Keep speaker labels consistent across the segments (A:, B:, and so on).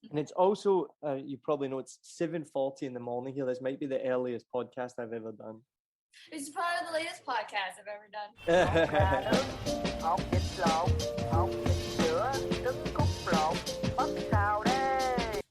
A: And it's also, you probably know, it's 7:40 in the morning here. This might be the earliest podcast I've ever done.
B: This is probably the latest podcast I've ever done.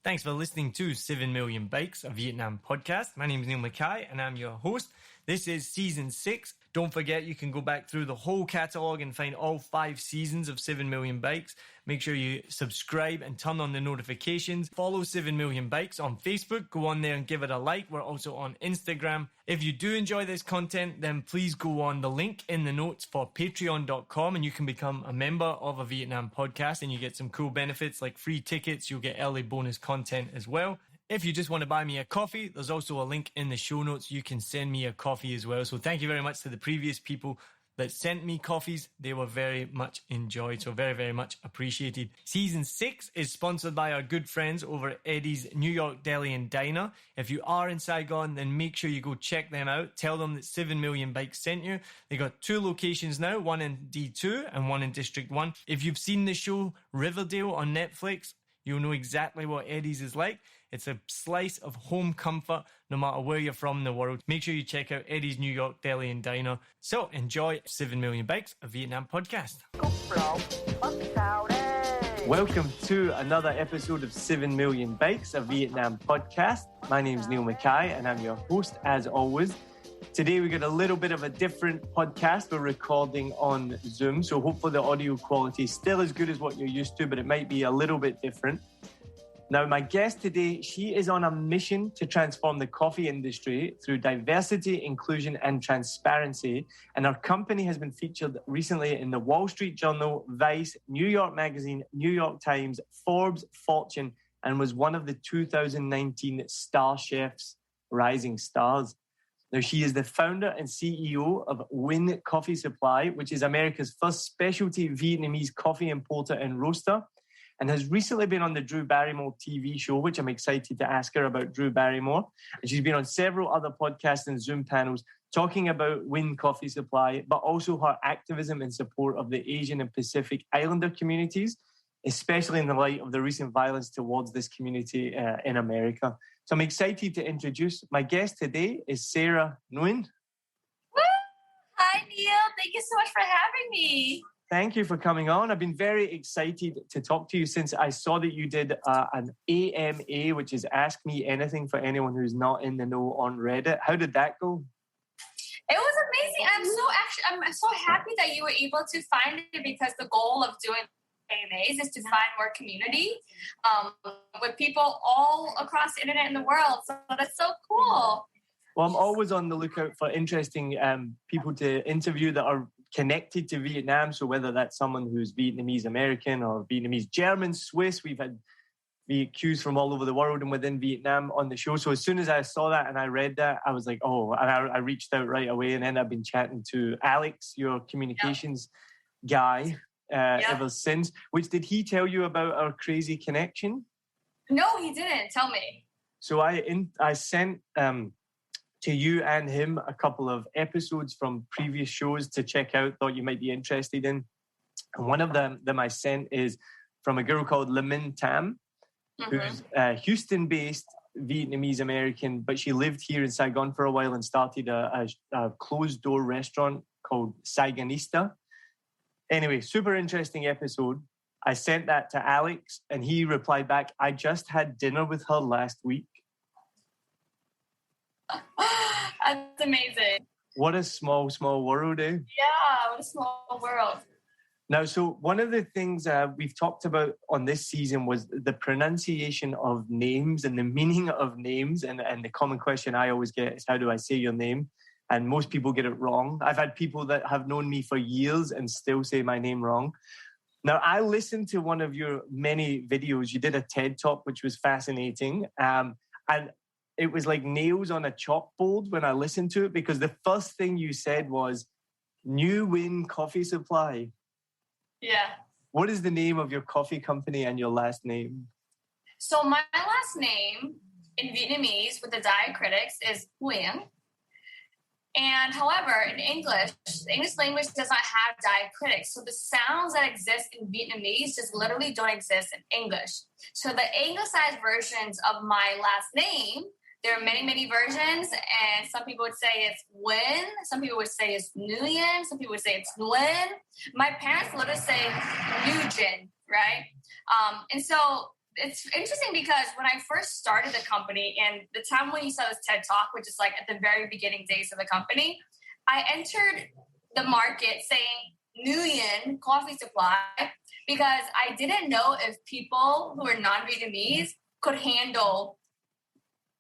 C: Thanks for listening to 7 Million Bikes, a Vietnam podcast. My name is Niall Mackay and I'm your host. This is season 6. Don't forget, you can go back through the whole catalogue and find all 5 seasons of 7 Million Bikes. Make sure you subscribe and turn on the notifications. Follow 7 Million Bikes on Facebook. Go on there and give it a like. We're also on Instagram. If you do enjoy this content, then please go on the link in the notes for patreon.com and you can become a member of a Vietnam podcast and you get some cool benefits like free tickets. You'll get early bonus content as well. If you just want to buy me a coffee, there's also a link in the show notes. You can send me a coffee as well. So thank you very much to the previous people that sent me coffees. They were very much enjoyed, so very, very much appreciated. Season 6 is sponsored by our good friends over at Eddie's New York Deli and Diner. If you are in Saigon, then make sure you go check them out. Tell them that 7 Million Bikes sent you. They got 2 locations now, one in D2 and one in District 1. If you've seen the show Riverdale on Netflix, you'll know exactly what Eddie's is like. It's a slice of home comfort no matter where you're from in the world. Make sure you check out Eddie's New York Deli and Diner. So enjoy 7 Million Bikes, a Vietnam podcast.
A: Welcome to another episode of 7 Million Bikes, a Vietnam podcast. My name's Niall Mackay and I'm your host as always. Today we got a little bit of a different podcast. We're recording on Zoom, so hopefully the audio quality is still as good as what you're used to, but it might be a little bit different. Now, my guest today, she is on a mission to transform the coffee industry through diversity, inclusion, and transparency. And her company has been featured recently in the Wall Street Journal, Vice, New York Magazine, New York Times, Forbes, Fortune, and was one of the 2019 Star Chef's Rising Stars. Now, she is the founder and CEO of Nguyen Coffee Supply, which is America's first specialty Vietnamese coffee importer and roaster, and has recently been on the Drew Barrymore TV show, which I'm excited to ask her about Drew Barrymore. And she's been on several other podcasts and Zoom panels talking about Nguyen Coffee Supply, but also her activism in support of the Asian and Pacific Islander communities, especially in the light of the recent violence towards this community in America. So I'm excited to introduce my guest today is Sahra Nguyen.
B: Woo! Hi, Neil. Thank you so much for having me.
A: Thank you for coming on. I've been very excited to talk to you since I saw that you did an AMA, which is Ask Me Anything for anyone who's not in the know on Reddit. How did that go?
B: It was amazing. I'm so happy that you were able to find it because the goal of doing AMAs is to find more community with people all across the internet in the world. So that's so cool.
A: Well, I'm always on the lookout for interesting people to interview that are connected to Vietnam. So whether that's someone who's Vietnamese American or Vietnamese German, Swiss, we've had VQs from all over the world and within Vietnam on the show. So as soon as I saw that and I read that, I was like, oh, and I reached out right away. And then I've been chatting to Alex, your communications guy, ever since. Which, did he tell you about our crazy connection?
B: No, he didn't. Tell me.
A: So I sent to you and him a couple of episodes from previous shows to check out, thought you might be interested in. And one of them I sent is from a girl called Lamin Tam, who's Houston-based Vietnamese American, but she lived here in Saigon for a while and started a closed-door restaurant called Saigonista. Anyway, super interesting episode. I sent that to Alex and he replied back, I just had dinner with her last week.
B: That's amazing.
A: What a small world, eh?
B: Yeah, what a small world.
A: Now, so one of the things we've talked about on this season was the pronunciation of names and the meaning of names. And the common question I always get is, how do I say your name? And most people get it wrong. I've had people that have known me for years and still say my name wrong. Now, I listened to one of your many videos. You did a TED Talk, which was fascinating. And it was like nails on a chalkboard when I listened to it, because the first thing you said was Nguyen Coffee Supply.
B: Yeah.
A: What is the name of your coffee company and your last name?
B: So my last name in Vietnamese with the diacritics is Nguyen. And however, in English, the English language does not have diacritics. So the sounds that exist in Vietnamese just literally don't exist in English. So the anglicized versions of my last name, there are many, many versions. And some people would say it's Nguyen. Some people would say it's Nguyen. Some people would say it's Nguyen. My parents literally say Nguyen, right? And so it's interesting because when I first started the company and the time when you saw this TED Talk, which is like at the very beginning days of the company, I entered the market saying Nguyen coffee supply because I didn't know if people who are non-Vietnamese could handle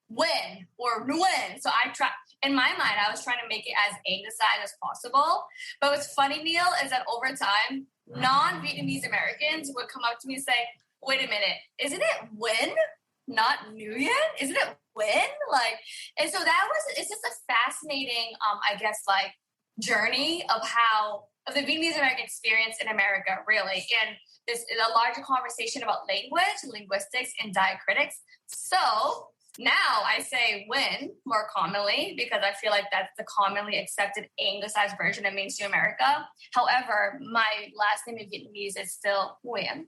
B: Nguyen or Nguyen. So I tried, in my mind, I was trying to make it as anglicized as possible. But what's funny, Neil, is that over time, non-Vietnamese Americans would come up to me and say, wait a minute, isn't it Nguyen, not Nguyen? Isn't it Nguyen? Like, and so it's just a fascinating, I guess, like journey of the Vietnamese American experience in America, really. And this is a larger conversation about language, linguistics, and diacritics. So now I say Nguyen more commonly because I feel like that's the commonly accepted anglicized version of mainstream America. However, my last name in Vietnamese is still Nguyen.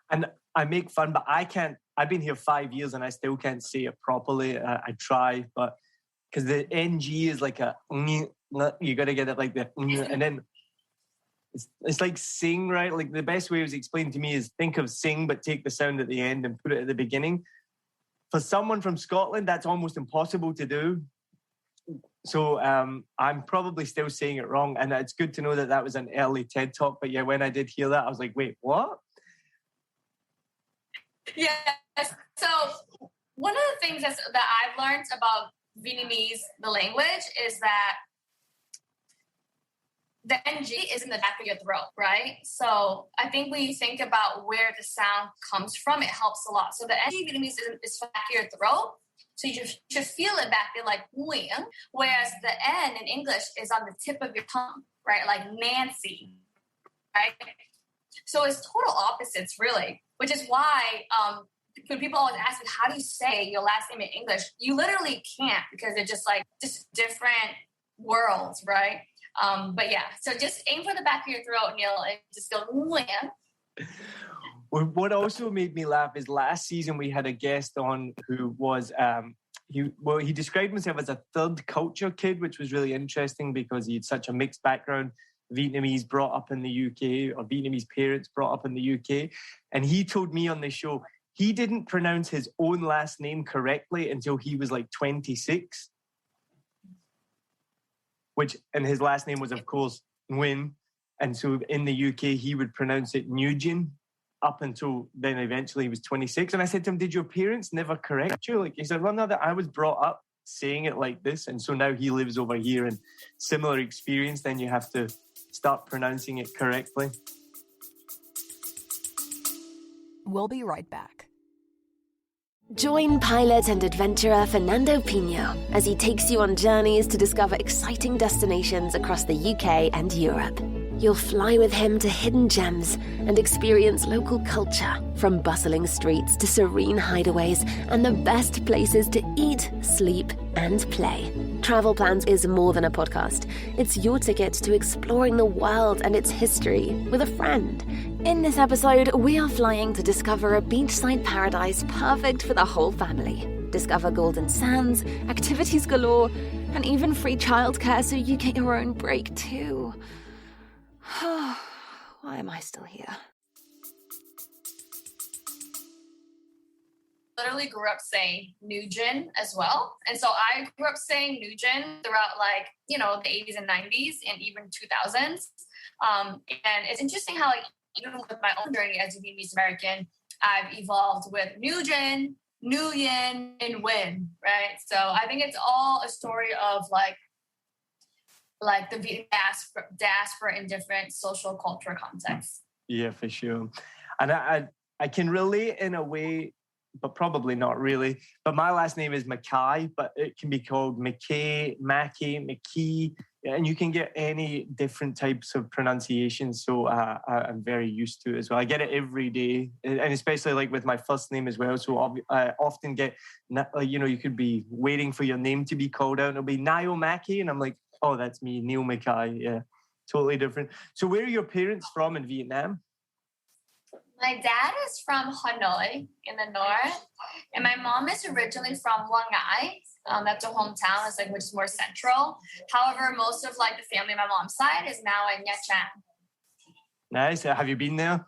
A: And I make fun, but I can't. I've been here 5 years and I still can't say it properly. I try, but because the NG is like you got to get it like the, and then it's like sing, right? Like the best way it was explained to me is think of sing, but take the sound at the end and put it at the beginning. For someone from Scotland, that's almost impossible to do. So I'm probably still saying it wrong. And it's good to know that was an early TED Talk. But yeah, when I did hear that, I was like, wait, what?
B: Yes. So one of the things that I've learned about Vietnamese, the language, is that the NG is in the back of your throat, right? So I think when you think about where the sound comes from, it helps a lot. So the NG Vietnamese is back of your throat. So you should feel it back there like Nguyen, whereas the N in English is on the tip of your tongue, right? Like Nancy, right? So it's total opposites, really, which is why when people always ask me, how do you say your last name in English? You literally can't because they're just different worlds, right? But yeah, so just aim for the back of your throat, Neil, and just go, Nguyen.
A: What also made me laugh is last season we had a guest on who was, he described himself as a third culture kid, which was really interesting because he had such a mixed background. Vietnamese brought up in the UK or Vietnamese parents brought up in the UK. And he told me on the show, he didn't pronounce his own last name correctly until he was like 26. And his last name was, of course, Nguyen. And so in the UK, he would pronounce it Nguyen up until then eventually he was 26. And I said to him, did your parents never correct you? Like he said, well, no, that I was brought up saying it like this. And so now he lives over here and similar experience, then you have to start pronouncing it correctly.
D: We'll be right back.
E: Join pilot and adventurer Fernando Pino as he takes you on journeys to discover exciting destinations across the UK and Europe. You'll fly with him to hidden gems and experience local culture, from bustling streets to serene hideaways and the best places to eat, sleep, and play. Travel Plans is more than a podcast. It's your ticket to exploring the world and its history with a friend. In this episode, we are flying to discover a beachside paradise perfect for the whole family. Discover golden sands, activities galore, and even free childcare so you get your own break too. Why am I still here?
B: Literally grew up saying Nugent as well. And so I grew up saying Nugent throughout the 80s and 90s and even 2000s. And it's interesting how even with my own journey as a Vietnamese American, I've evolved with Nugent, Nguyen, and Nguyen, right? So I think it's all a story of like the Vietnamese diaspora in different social cultural contexts.
A: Yeah, for sure. And I can relate in a way, but probably not really. But my last name is Mackay, but it can be called Mackay, Mackey. and you can get any different types of pronunciation. So I'm very used to it as well. I get it every day, and especially like with my first name as well. So I often get, you could be waiting for your name to be called out, and it'll be Niall Mackay, and I'm like, oh, that's me, Niall Mackay. Yeah, totally different. So where are your parents from in Vietnam?
B: My dad is from Hanoi in the north, and my mom is originally from Quang Ngai. That's her hometown, which is more central. However, most of like the family on my mom's side is now in Nha Trang.
A: Nice. Have you been there?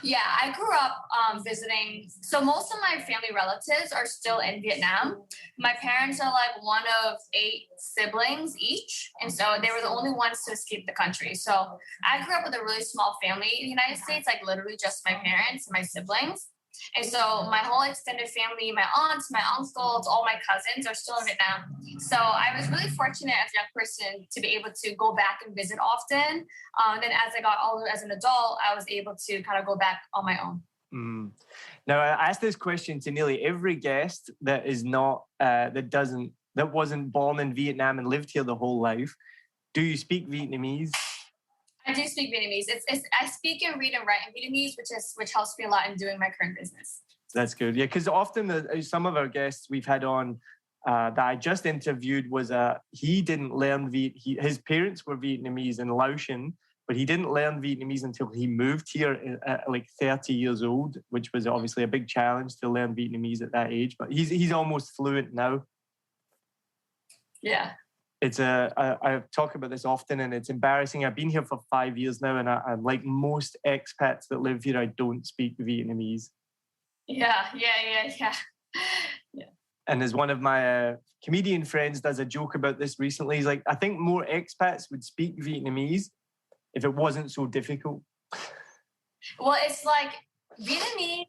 B: Yeah, I grew up visiting. So most of my family relatives are still in Vietnam. My parents are like one of 8 siblings each. And so they were the only ones to escape the country. So I grew up with a really small family in the United States, like literally just my parents and my siblings. And so my whole extended family, my aunts, my uncles, all my cousins are still in Vietnam. So I was really fortunate as a young person to be able to go back and visit often. Then as I got older as an adult, I was able to kind of go back on my own.
A: Mm. Now, I ask this question to nearly every guest that is not, that wasn't born in Vietnam and lived here the whole life. Do you speak Vietnamese?
B: I do speak Vietnamese. I speak and read and write in Vietnamese, which helps me a lot in doing my current business.
A: That's good. Yeah, because often some of our guests we've had on that I just interviewed was he didn't learn his parents were Vietnamese and Laotian, but he didn't learn Vietnamese until he moved here at like 30 years old, which was obviously a big challenge to learn Vietnamese at that age. But he's almost fluent now.
B: Yeah.
A: I talk about this often, and it's embarrassing. I've been here for 5 years now, and I'm like most expats that live here, I don't speak Vietnamese.
B: Yeah.
A: And as one of my comedian friends does a joke about this recently, he's like, I think more expats would speak Vietnamese if it wasn't so difficult.
B: Well, it's like Vietnamese,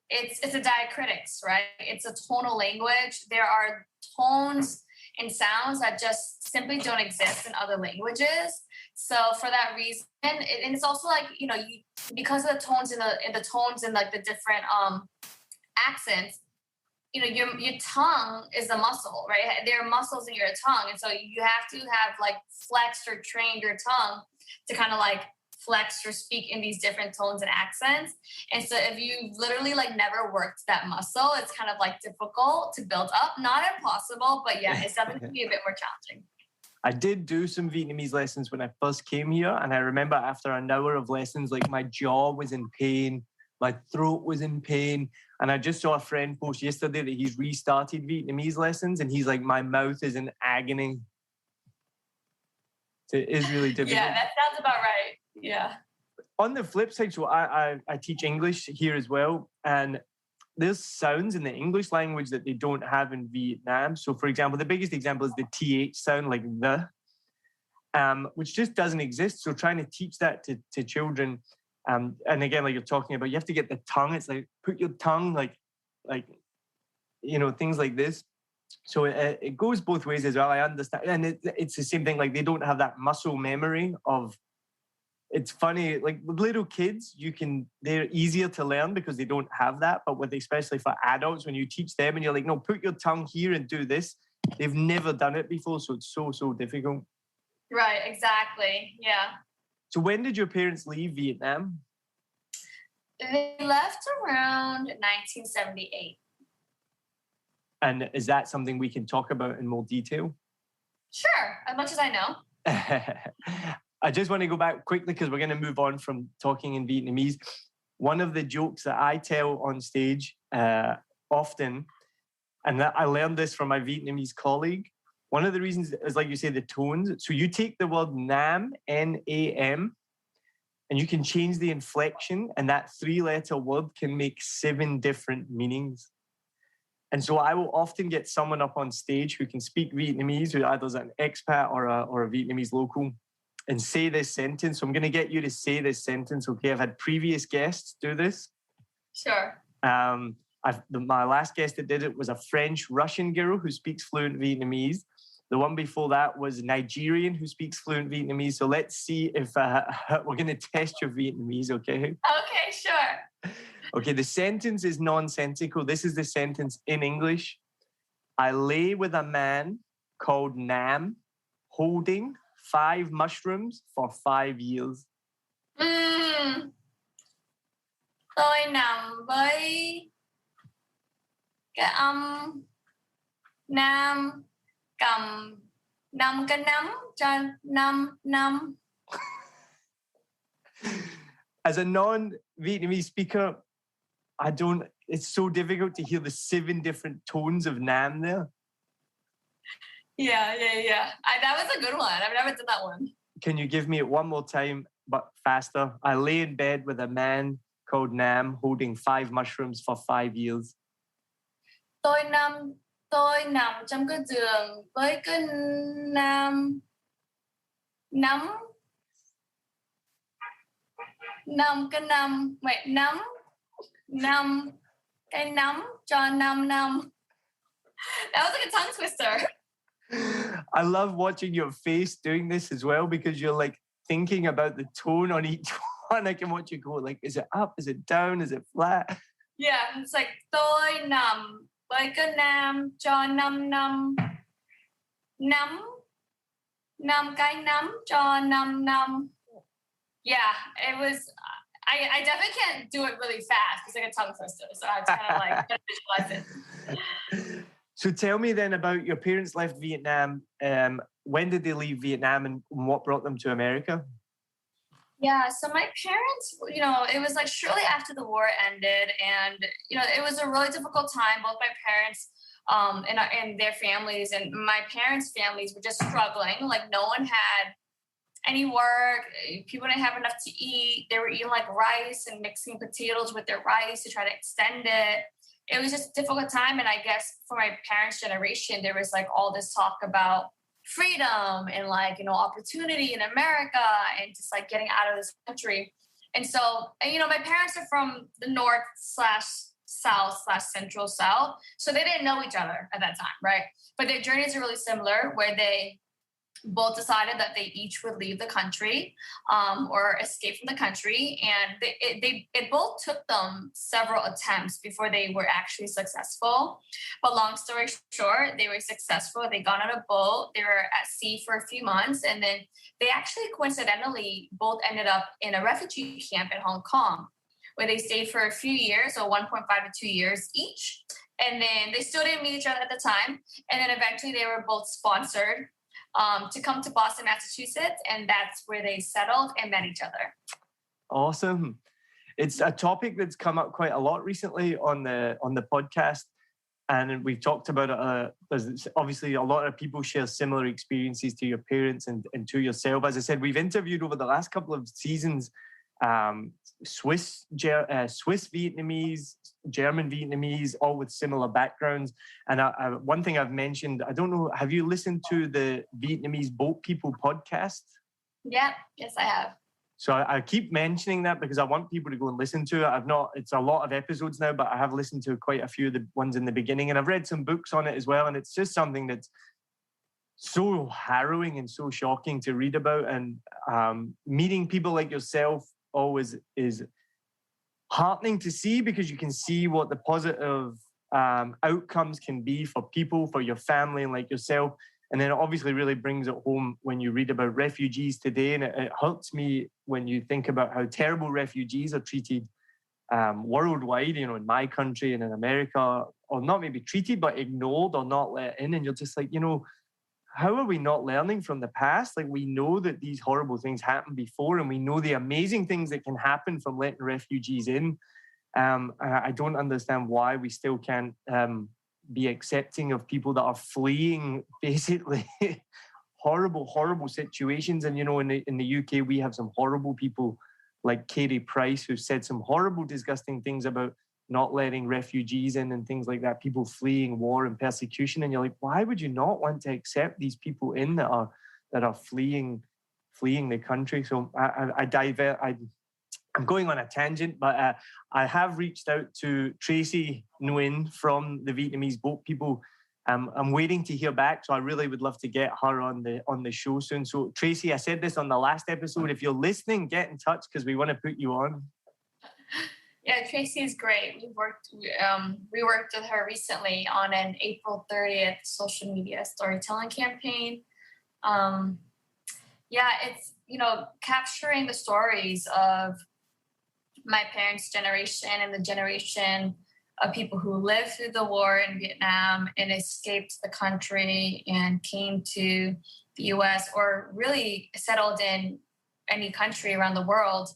B: it's a diacritics, right? It's a tonal language. There are tones and sounds that just simply don't exist in other languages. So for that reason, and it's also like, because of the tones and the tones and like the different accents, your tongue is a muscle, right? There are muscles in your tongue. And so you have to have like flexed or trained your tongue to kind of like flex or speak in these different tones and accents. And so if you literally like never worked that muscle, it's kind of like difficult to build up. Not impossible, but yeah, it's definitely be a bit more challenging.
A: I did do some Vietnamese lessons when I first came here. And I remember after an hour of lessons, like my jaw was in pain, my throat was in pain. And I just saw a friend post yesterday that he's restarted Vietnamese lessons. And he's like, my mouth is in agony. So it is really difficult.
B: Yeah, that sounds about right. Yeah.
A: On the flip side, so I teach English here as well. And there's sounds in the English language that they don't have in Vietnam. So, for example, the biggest example is the TH sound, like the, which just doesn't exist. So trying to teach that to children. And again, like you're talking about, you have to get the tongue. It's like, put your tongue, like things like this. So it goes both ways as well. I understand. And it's the same thing. Like they don't have that muscle memory of, it's funny, like with little kids, they're easier to learn because they don't have that. But especially for adults, when you teach them and you're like, no, put your tongue here and do this, they've never done it before. So it's so difficult.
B: Right, exactly. Yeah.
A: So when did your parents leave Vietnam?
B: They left around 1978.
A: And is that something we can talk about in more detail?
B: Sure, as much as I know.
A: I just want to go back quickly because we're going to move on from talking in Vietnamese. One of the jokes that I tell on stage often, and that I learned this from my Vietnamese colleague, one of the reasons is, like you say, the tones. So you take the word Nam, N-A-M, and you can change the inflection, and that 3-letter word can make 7 different meanings. And so I will often get someone up on stage who can speak Vietnamese, who either is an expat or a Vietnamese local, and say this sentence. So I'm going to get you to say this sentence, okay? I've had previous guests do this.
B: Sure.
A: My last guest that did it was a French-Russian girl who speaks fluent Vietnamese. The one before that was Nigerian who speaks fluent Vietnamese. So let's see if we're going to test your Vietnamese, okay?
B: Okay, sure.
A: Okay, the sentence is nonsensical. This is the sentence in English. I lay with a man called Nam, holding 5 mushrooms for 5 years?
B: Tôi nằm với cái nam cầm 5 cái nắm cho 5 năm.
A: As a non-Vietnamese speaker, it's so difficult to hear the 7 different tones of Nam there.
B: Yeah. That was a good one. I've never done that one.
A: Can you give me it one more time, but faster? I lay in bed with a man called Nam holding 5 mushrooms for 5 years.
B: Tôi nằm trong cái giường với cái nắm cái nắm cho 5 năm. That was like a tongue twister.
A: I love watching your face doing this as well, because you're like thinking about the tone on each one. I can watch you go like, is it up? Is it down? Is it flat?
B: Yeah, it's like tôi nằm với cái nam cho 5 năm. Năm cái nắm cho 5 năm. Yeah, it was. I definitely can't do it really fast. It's like a tongue twister, so I was kind of like visualize it.
A: So tell me then about your parents left Vietnam. When did they leave Vietnam, and what brought them to America?
B: Yeah, so my parents, it was like shortly after the war ended, and it was a really difficult time. Both my parents and their families, and my parents' families were just struggling. Like no one had any work. People didn't have enough to eat. They were eating like rice and mixing potatoes with their rice to try to extend it. It was just a difficult time. And I guess for my parents' generation, there was like all this talk about freedom and like, opportunity in America and just like getting out of this country. And so, my parents are from the North/South/Central South. So they didn't know each other at that time, right? But their journeys are really similar, where they both decided that they each would leave the country or escape from the country. And it both took them several attempts before they were actually successful. But long story short, they were successful. They got on a boat. They were at sea for a few months. And then they actually coincidentally both ended up in a refugee camp in Hong Kong, where they stayed for a few years, so 1.5 to 2 years each. And then they still didn't meet each other at the time. And then eventually they were both sponsored to come to Boston, Massachusetts, and that's where they settled and met each other.
A: Awesome. It's a topic that's come up quite a lot recently on the podcast, and we've talked about it. There's obviously a lot of people share similar experiences to your parents and to yourself. As I said, we've interviewed over the last couple of seasons Swiss Vietnamese, German Vietnamese, all with similar backgrounds. And one thing I've mentioned, I don't know, have you listened to the Vietnamese Boat People podcast?
B: Yeah, yes, I have.
A: So I keep mentioning that because I want people to go and listen to it. It's a lot of episodes now, but I have listened to quite a few of the ones in the beginning, and I've read some books on it as well. And it's just something that's so harrowing and so shocking to read about. And meeting people like yourself always is heartening to see, because you can see what the positive outcomes can be for people, for your family, and like yourself. And then it obviously really brings it home when you read about refugees today. And it hurts me when you think about how terrible refugees are treated worldwide, in my country and in America, or not maybe treated, but ignored or not let in. And you're just like, how are we not learning from the past? Like, we know that these horrible things happened before, and we know the amazing things that can happen from letting refugees in. I don't understand why we still can't be accepting of people that are fleeing basically horrible situations. And, in the UK, we have some horrible people like Katie Price, who said some horrible, disgusting things about not letting refugees in and things like that, people fleeing war and persecution. And you're like, why would you not want to accept these people in that are fleeing the country? So I'm going on a tangent, but I have reached out to Sahra Nguyen from the Vietnamese Boat People. I'm waiting to hear back, so I really would love to get her on the show soon. So Tracy, I said this on the last episode, if you're listening, get in touch because we want to put you on.
B: Yeah, Tracy is great. We worked with her recently on an April 30th social media storytelling campaign. It's, capturing the stories of my parents' generation and the generation of people who lived through the war in Vietnam and escaped the country and came to the US or really settled in any country around the world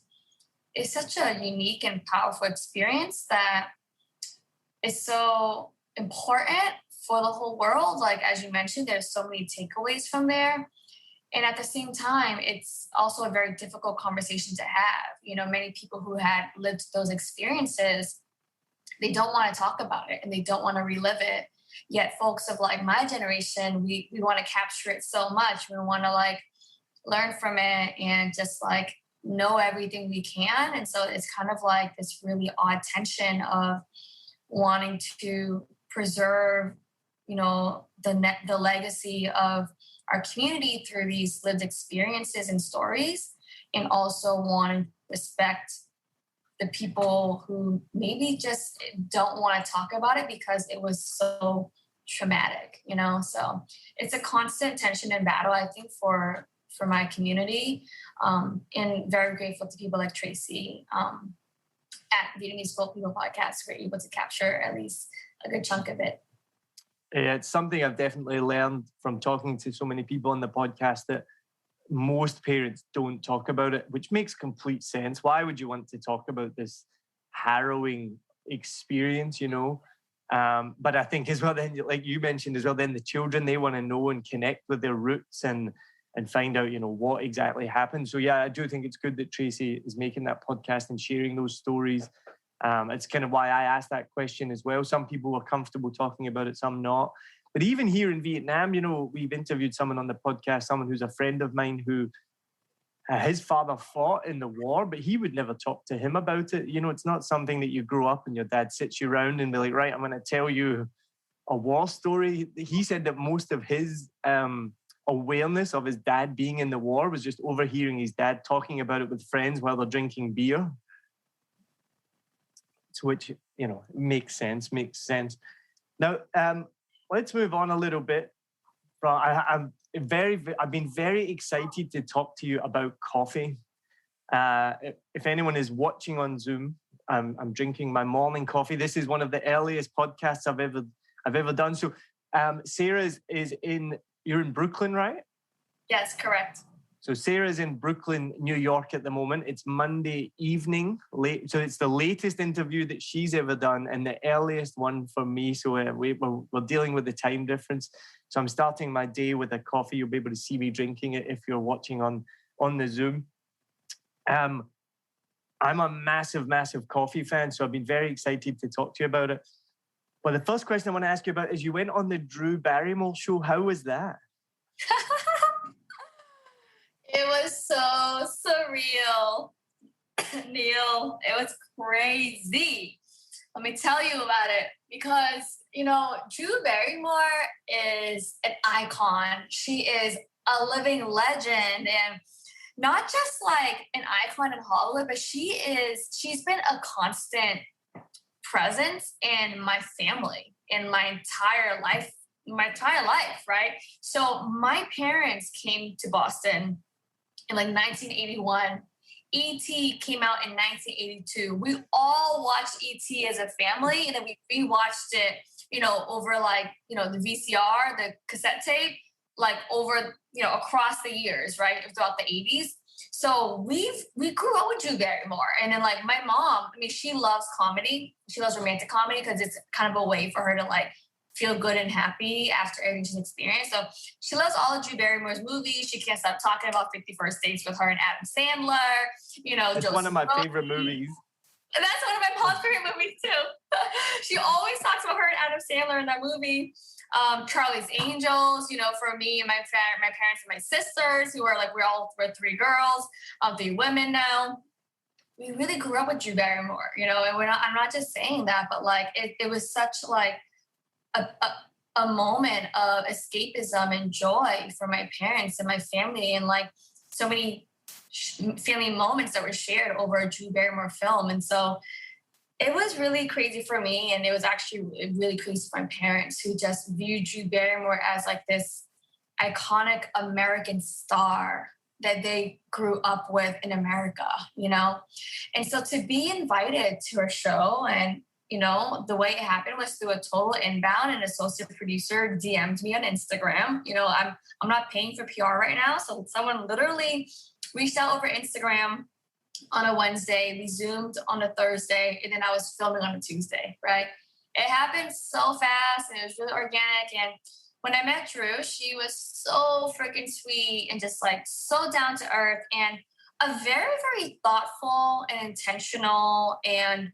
B: is such a unique and powerful experience that is so important for the whole world. Like, as you mentioned, there's so many takeaways from there. And at the same time, it's also a very difficult conversation to have. Many people who had lived those experiences, they don't want to talk about it and they don't want to relive it. Yet folks of like my generation, we want to capture it so much. We want to like learn from it and just like know everything we can. And so it's kind of like this really odd tension of wanting to preserve, the legacy of our community through these lived experiences and stories, and also wanting to respect the people who maybe just don't want to talk about it because it was so traumatic, So it's a constant tension and battle, I think, for my community, and very grateful to people like Tracy at Vietnamese Folk People Podcast who are able to capture at least a good chunk of it.
A: Yeah, it's something I've definitely learned from talking to so many people on the podcast, that most parents don't talk about it, which makes complete sense. Why would you want to talk about this harrowing experience, But I think as well, then, like you mentioned as well, then the children, they want to know and connect with their roots and find out, what exactly happened. So yeah, I do think it's good that Tracy is making that podcast and sharing those stories. It's kind of why I asked that question as well. Some people are comfortable talking about it, some not. But even here in Vietnam, we've interviewed someone on the podcast, someone who's a friend of mine who his father fought in the war, but he would never talk to him about it. It's not something that you grow up and your dad sits you around and be like, right, I'm going to tell you a war story. He said that most of his awareness of his dad being in the war was just overhearing his dad talking about it with friends while they're drinking beer. Which, makes sense. Now, let's move on a little bit. I've been very excited to talk to you about coffee. If anyone is watching on Zoom, I'm drinking my morning coffee. This is one of the earliest podcasts I've ever done. So, Sarah you're in Brooklyn, right?
B: Yes, correct.
A: So Sarah's in Brooklyn, New York at the moment. It's Monday evening, late. So it's the latest interview that she's ever done and the earliest one for me. So we're dealing with the time difference. So I'm starting my day with a coffee. You'll be able to see me drinking it if you're watching on the Zoom. I'm a massive, massive coffee fan. So I've been very excited to talk to you about it. But the first question I want to ask you about is you went on the Drew Barrymore show. How was that?
B: It was so surreal, Neil. It was crazy. Let me tell you about it because, Drew Barrymore is an icon. She is a living legend, and not just like an icon in Hollywood, but she's been a constant presence in my family, in my entire life, right? So my parents came to Boston in like 1981. E.T. came out in 1982. We all watched E.T. as a family, and then we rewatched it, over like, the VCR, the cassette tape, like over, across the years, right, throughout the 80s. So we grew up with Drew Barrymore. And then like my mom, she loves comedy. She loves romantic comedy because it's kind of a way for her to like feel good and happy after everything she's experienced. So she loves all of Drew Barrymore's movies. She can't stop talking about 50 First Dates with her and Adam Sandler.
A: It's one of my favorite movies.
B: And that's one of my mom's favorite movies too. She always talks about her and Adam Sandler in that movie. Charlie's Angels, for me and my parents and my sisters, who are like, we're three girls, 3 women now. We really grew up with Drew Barrymore, and I'm not just saying that, but like it was such like a moment of escapism and joy for my parents and my family, and like so many family moments that were shared over a Drew Barrymore film. And so it was really crazy for me, and it was actually really crazy for my parents, who just viewed Drew Barrymore as like this iconic American star that they grew up with in America, you know? And so to be invited to her show, and, you know, the way it happened was through a total inbound. An associate producer DM'd me on Instagram. You know, I'm not paying for PR right now. So someone literally reached out over Instagram on a Wednesday. We Zoomed on a Thursday, and then I was filming on a Tuesday, right? It happened so fast, and it was really organic. And when I met Drew, she was so freaking sweet and just like so down to earth, and a very, very thoughtful and intentional and,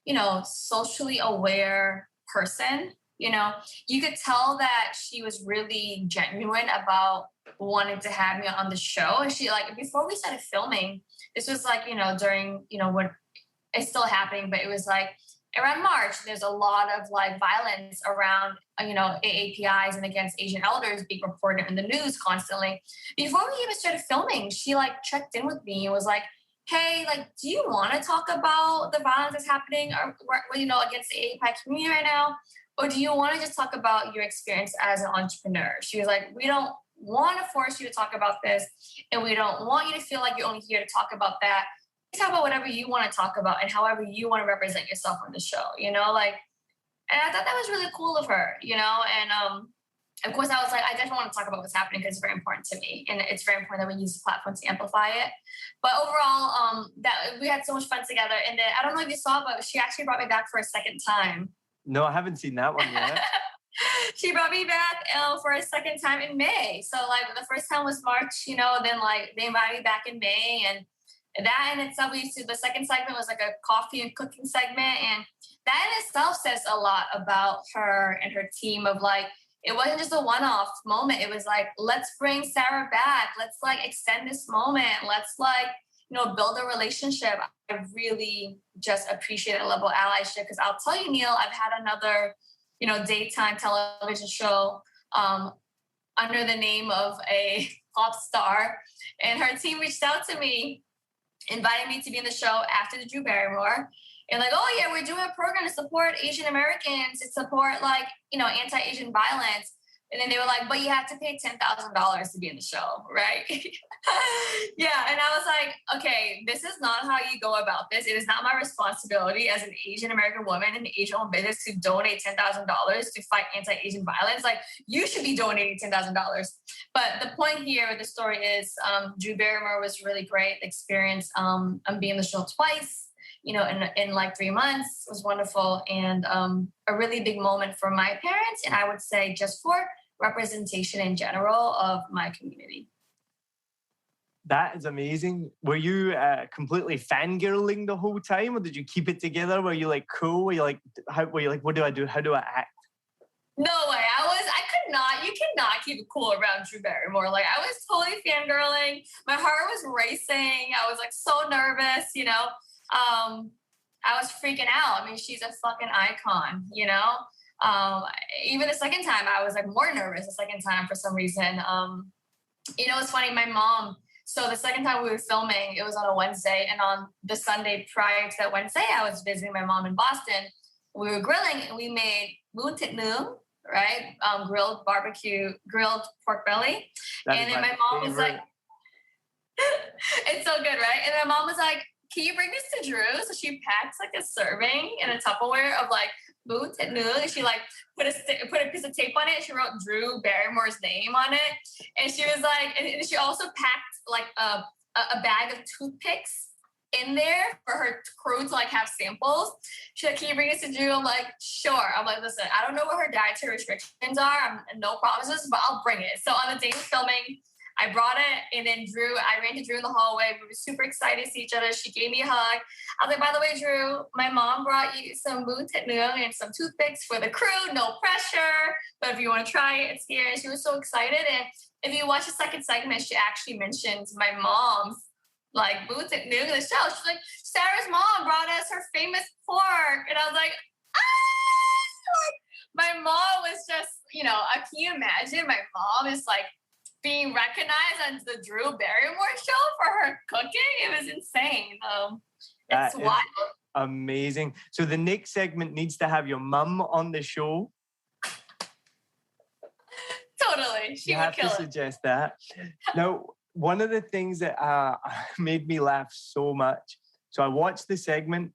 B: you know, socially aware person. You know, you could tell that she was really genuine about wanting to have me on the show. And she, like, before we started filming, this was like, you know, during, you know, when it's still happening, but it was like around March, there's a lot of like violence around, you know, AAPIs and against Asian elders being reported in the news constantly. Before we even started filming, she like checked in with me and was like, hey, like, do you want to talk about the violence that's happening, or, you know, against the AAPI community right now? Or do you want to just talk about your experience as an entrepreneur? She was like, we don't want to force you to talk about this, and we don't want you to feel like you're only here to talk about that. Talk about whatever you want to talk about and however you want to represent yourself on the show, you know, like, and I thought that was really cool of her, you know, and of course I was like, I definitely want to talk about what's happening because it's very important to me, and it's very important that we use the platform to amplify it. But overall, that we had so much fun together, and then I don't know if you saw, but she actually brought me back for a second time.
A: No, I haven't seen that one yet.
B: She brought me back for a second time in May. So like the first time was March, you know, then like they invited me back in May, and that in itself, the second segment was like a coffee and cooking segment. And that in itself says a lot about her and her team of like, it wasn't just a one-off moment. It was like, let's bring Sahr back. Let's like extend this moment. Let's like, you know, build a relationship. I really just appreciate a level of allyship, because I'll tell you, Neil, I've had another, you know, daytime television show under the name of a pop star, and her team reached out to me, inviting me to be in the show after the Drew Barrymore, and like, oh yeah, we're doing a program to support Asian Americans, to support like, you know, anti-Asian violence. And then they were like, but you have to pay $10,000 to be in the show, right? Yeah, and I was like, okay, this is not how you go about this. It is not my responsibility as an Asian American woman in the Asian-owned business to donate $10,000 to fight anti-Asian violence. Like, you should be donating $10,000. But the point here with the story is Drew Barrymore was really great experience. I'm being in the show twice, you know, in like 3 months. It was wonderful, and a really big moment for my parents, and I would say just for representation in general of my community.
A: That is amazing. Were you completely fangirling the whole time, or did you keep it together? Were you like cool? Were you like, what do I do? How do I act?
B: No way. You cannot keep it cool around Drew Barrymore. Like, I was totally fangirling. My heart was racing. I was like so nervous, you know. I was freaking out. I mean, she's a fucking icon, you know. Even the second time, I was like more nervous the second time for some reason. You know, it's funny, my mom, so the second time we were filming, it was on a Wednesday, and on the Sunday prior to that Wednesday, I was visiting my mom in Boston. We were grilling, and we made moon tit noon, right? Grilled pork belly. And then my mom was like, it's so good, right? And my mom was like, can you bring this to Drew? So she packed like a serving in a Tupperware of like moon tit noon, and she like put a piece of tape on it. She wrote Drew Barrymore's name on it, and she was like, and she also packed like a bag of toothpicks in there for her crew to like have samples. She's like, can you bring this to Drew? I'm like, sure. I'm like, listen, I don't know what her dietary restrictions are. No promises, but I'll bring it. So on the day of filming, I brought it, and then I ran to Drew in the hallway. We were super excited to see each other. She gave me a hug. I was like, by the way, Drew, my mom brought you some moon tit noon and some toothpicks for the crew. No pressure, but if you want to try it, it's here. And she was so excited. And if you watch the second segment, she actually mentions my mom's like moon tit noon in the show. She's like, Sahr's mom brought us her famous pork. And I was like, Like, my mom was just, you know, can you imagine? My mom is like, being recognized on the Drew Barrymore show for her cooking. It was insane. It's wild.
A: Amazing. So the next segment needs to have your mum on the show.
B: Totally. totally. She
A: You
B: would
A: have to
B: kill it.
A: suggest that. Now, one of the things that made me laugh so much. So I watched the segment,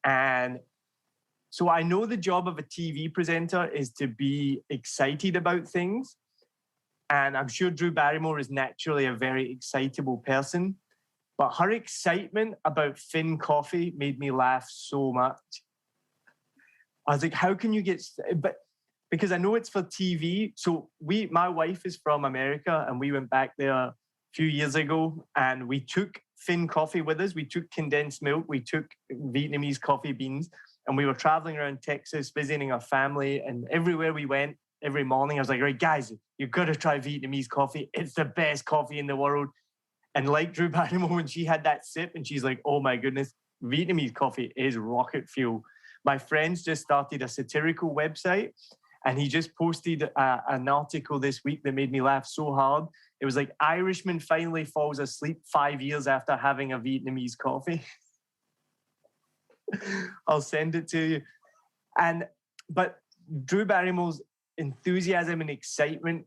A: and so I know the job of a TV presenter is to be excited about things. And I'm sure Drew Barrymore is naturally a very excitable person. But her excitement about Finn coffee made me laugh so much. I was like, how can you get... But because I know it's for TV. So my wife is from America, and we went back there a few years ago, and we took Finn coffee with us. We took condensed milk. We took Vietnamese coffee beans, and we were traveling around Texas, visiting our family. And everywhere we went, every morning, I was like, right, guys, you've got to try Vietnamese coffee. It's the best coffee in the world. And like Drew Barrymore, when she had that sip, and she's like, oh my goodness, Vietnamese coffee is rocket fuel. My friends just started a satirical website, and he just posted an article this week that made me laugh so hard. It was like, Irishman finally falls asleep 5 years after having a Vietnamese coffee. I'll send it to you. But Drew Barrymore's enthusiasm and excitement,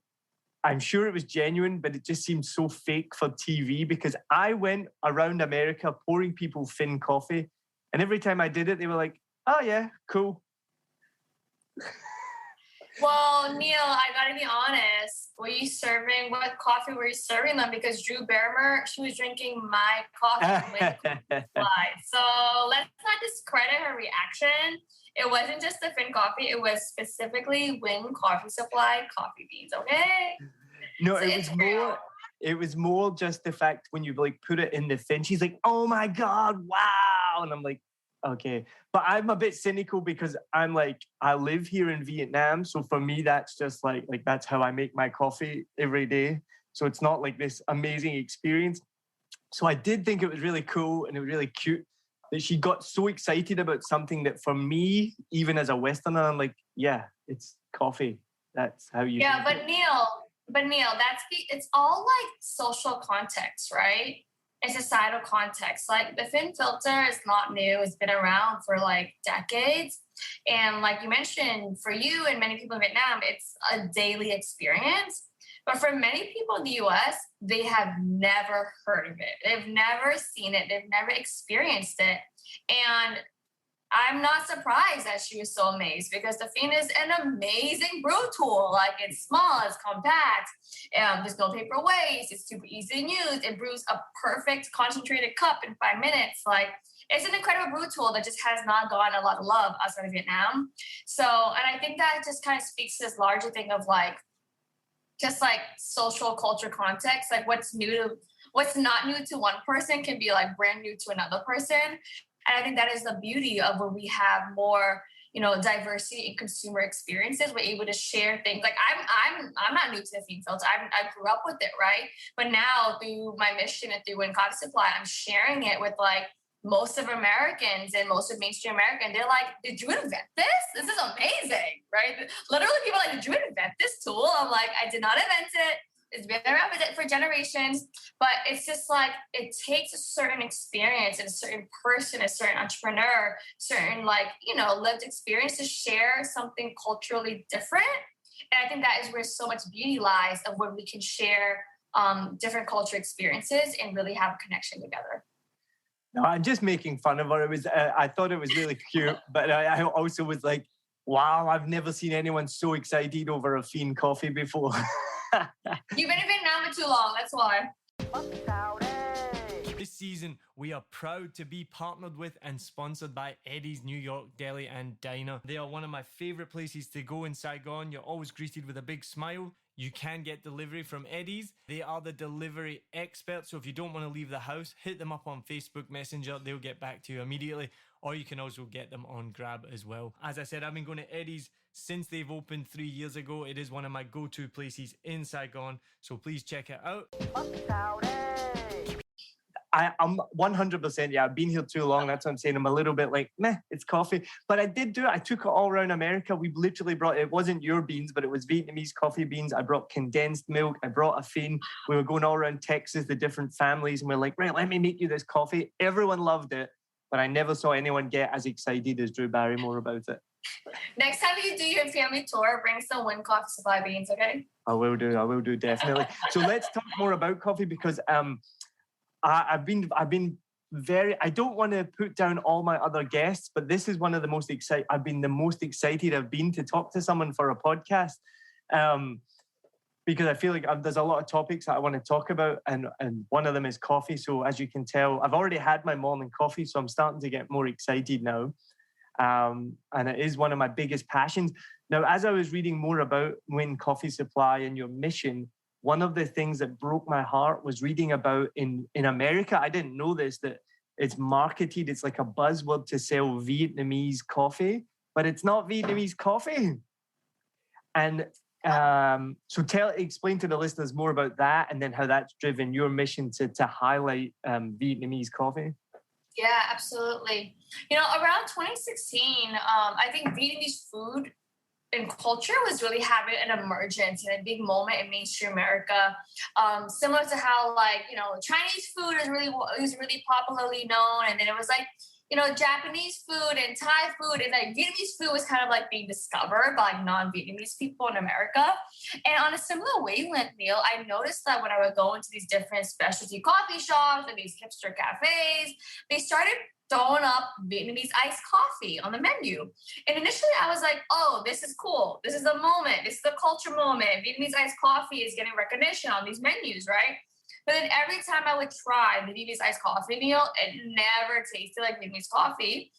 A: I'm sure it was genuine, but it just seemed so fake for TV, because I went around America pouring people Finn coffee, and every time I did it, they were like, oh yeah, cool.
B: Well, Neil, I gotta be honest. What coffee were you serving them? Because Drew Barrymore, she was drinking my coffee with supply. So let's not discredit her reaction. It wasn't just the Finn coffee. It was specifically Win Coffee Supply coffee beans, okay?
A: No,
B: So
A: it was more just the fact when you like put it in the Finn, she's like, oh my God, wow. And I'm like, okay. But I'm a bit cynical because I'm like, I live here in Vietnam. So for me, that's just like that's how I make my coffee every day. So it's not like this amazing experience. So I did think it was really cool, and it was really cute that she got so excited about something that for me, even as a Westerner, I'm like, yeah, it's coffee. That's how you
B: Yeah,
A: drink it.
B: but Neil, it's all like social context, right? And societal context. Like the Finn filter is not new. It's been around for like decades. And like you mentioned, for you and many people in Vietnam, it's a daily experience. But for many people in the US, they have never heard of it. They've never seen it. They've never experienced it. And I'm not surprised that she was so amazed, because the Finn is an amazing brew tool. Like, it's small, it's compact, there's no paper waste, it's super easy to use. It brews a perfect concentrated cup in 5 minutes. Like, it's an incredible brew tool that just has not gotten a lot of love outside of Vietnam. So, and I think that just kind of speaks to this larger thing of like, just like social culture context, like what's not new to one person can be like brand new to another person. And I think that is the beauty of when we have more, diversity in consumer experiences. We're able to share things. Like I'm not new to the Finn filter. I grew up with it, right? But now through my mission and through Win Coffee Supply, I'm sharing it with like most of Americans and most of mainstream American. They're like, did you invent this? This is amazing, right? Literally people are like, did you invent this tool? I'm like, I did not invent it. It's been around for generations, but it's just like, it takes a certain experience and a certain person, a certain entrepreneur, certain lived experience to share something culturally different. And I think that is where so much beauty lies, of when we can share different culture experiences and really have a connection together.
A: No, I'm just making fun of her. It was, I thought it was really cute, but I also was like, wow, I've never seen anyone so excited over a Finn coffee before.
B: You've been in Vietnam for too long, that's why.
C: This season, we are proud to be partnered with and sponsored by Eddie's New York Deli and Diner. They are one of my favorite places to go in Saigon. You're always greeted with a big smile. You can get delivery from Eddie's. They are the delivery experts. So if you don't want to leave the house, hit them up on Facebook Messenger. They'll get back to you immediately. Or you can also get them on Grab as well. As I said, I've been going to Eddie's since they've opened 3 years ago. It is one of my go-to places in Saigon. So please check it out.
A: I'm 100%, yeah, I've been here too long. That's what I'm saying. I'm a little bit like, meh, it's coffee. But I did do it. I took it all around America. We literally brought, it wasn't your beans, but it was Vietnamese coffee beans. I brought condensed milk. I brought a Finn. We were going all around Texas, the different families. And we're like, right, let me make you this coffee. Everyone loved it. But I never saw anyone get as excited as Drew Barrymore about it.
B: Next time you do your family tour, bring some Nguyen coffee supply beans, okay?
A: I will do, definitely. So let's talk more about coffee because I've been very, I don't want to put down all my other guests, but this is one of the most excited, I've been the most excited I've been to talk to someone for a podcast. Because I feel like there's a lot of topics that I want to talk about, and one of them is coffee. So as you can tell, I've already had my morning coffee, so I'm starting to get more excited now. And it is one of my biggest passions. Now, as I was reading more about Nguyen Coffee Supply and your mission, one of the things that broke my heart was reading about in America. I didn't know this, that it's marketed, it's like a buzzword to sell Vietnamese coffee, but it's not Vietnamese coffee. And so explain to the listeners more about that, and then how that's driven your mission to highlight Vietnamese coffee.
B: Yeah, absolutely. Around 2016, I think Vietnamese food and culture was really having an emergence and a big moment in mainstream America. Similar to how Chinese food is really popularly known, and then it was Japanese food and Thai food, and Vietnamese food was kind of being discovered by non-Vietnamese people in America. And on a similar wavelength, Neil, I noticed that when I would go into these different specialty coffee shops and these hipster cafes, they started throwing up Vietnamese iced coffee on the menu. And initially I was like, oh, this is cool. This is a moment. This is a culture moment. Vietnamese iced coffee is getting recognition on these menus, right? But then every time I would try the Vietnamese iced coffee meal, it never tasted like Vietnamase coffee.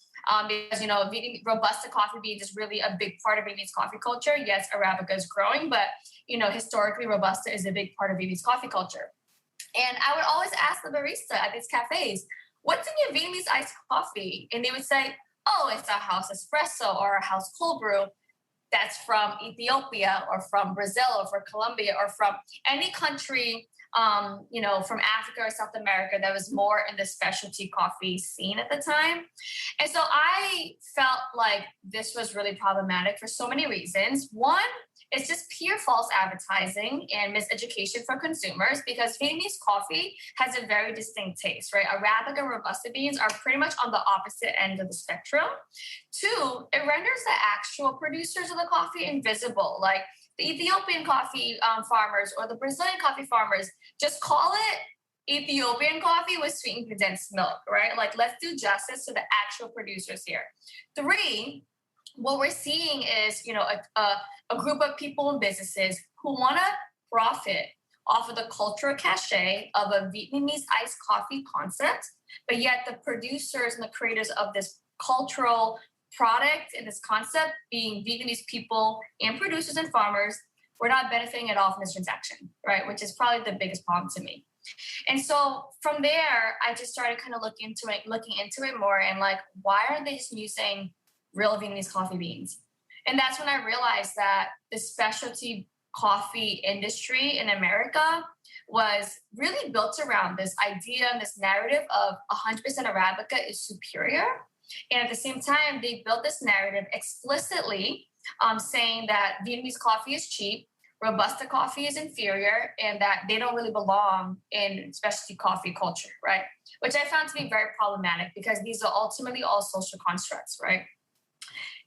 B: Because, Vietnamese Robusta coffee beans is really a big part of Vietnamese coffee culture. Yes, Arabica is growing, but, historically Robusta is a big part of Vietnamese coffee culture. And I would always ask the barista at these cafes, what's in your Vietnamese iced coffee? And they would say, oh, it's a house espresso or a house cold brew. That's from Ethiopia or from Brazil or from Colombia or from any country, from Africa or South America that was more in the specialty coffee scene at the time. And so I felt like this was really problematic for so many reasons. One, it's just pure false advertising and miseducation for consumers because Vietnamese coffee has a very distinct taste, right? Arabica and Robusta beans are pretty much on the opposite end of the spectrum. Two, it renders the actual producers of the coffee invisible, like the Ethiopian coffee farmers or the Brazilian coffee farmers. Just call it Ethiopian coffee with sweetened condensed milk, right? Let's do justice to the actual producers here. Three, what we're seeing is, a group of people and businesses who want to profit off of the cultural cachet of a Vietnamese iced coffee concept, but yet the producers and the creators of this cultural product and this concept being Vietnamese people and producers and farmers, we're not benefiting at all from this transaction, right? Which is probably the biggest problem to me. And so from there, I just started kind of looking into it more and why aren't they just using real Vietnamese coffee beans? And that's when I realized that the specialty coffee industry in America was really built around this idea and this narrative of 100% Arabica is superior. And at the same time, they built this narrative explicitly saying that Vietnamese coffee is cheap, Robusta coffee is inferior, and that they don't really belong in specialty coffee culture, right? Which I found to be very problematic because these are ultimately all social constructs, right?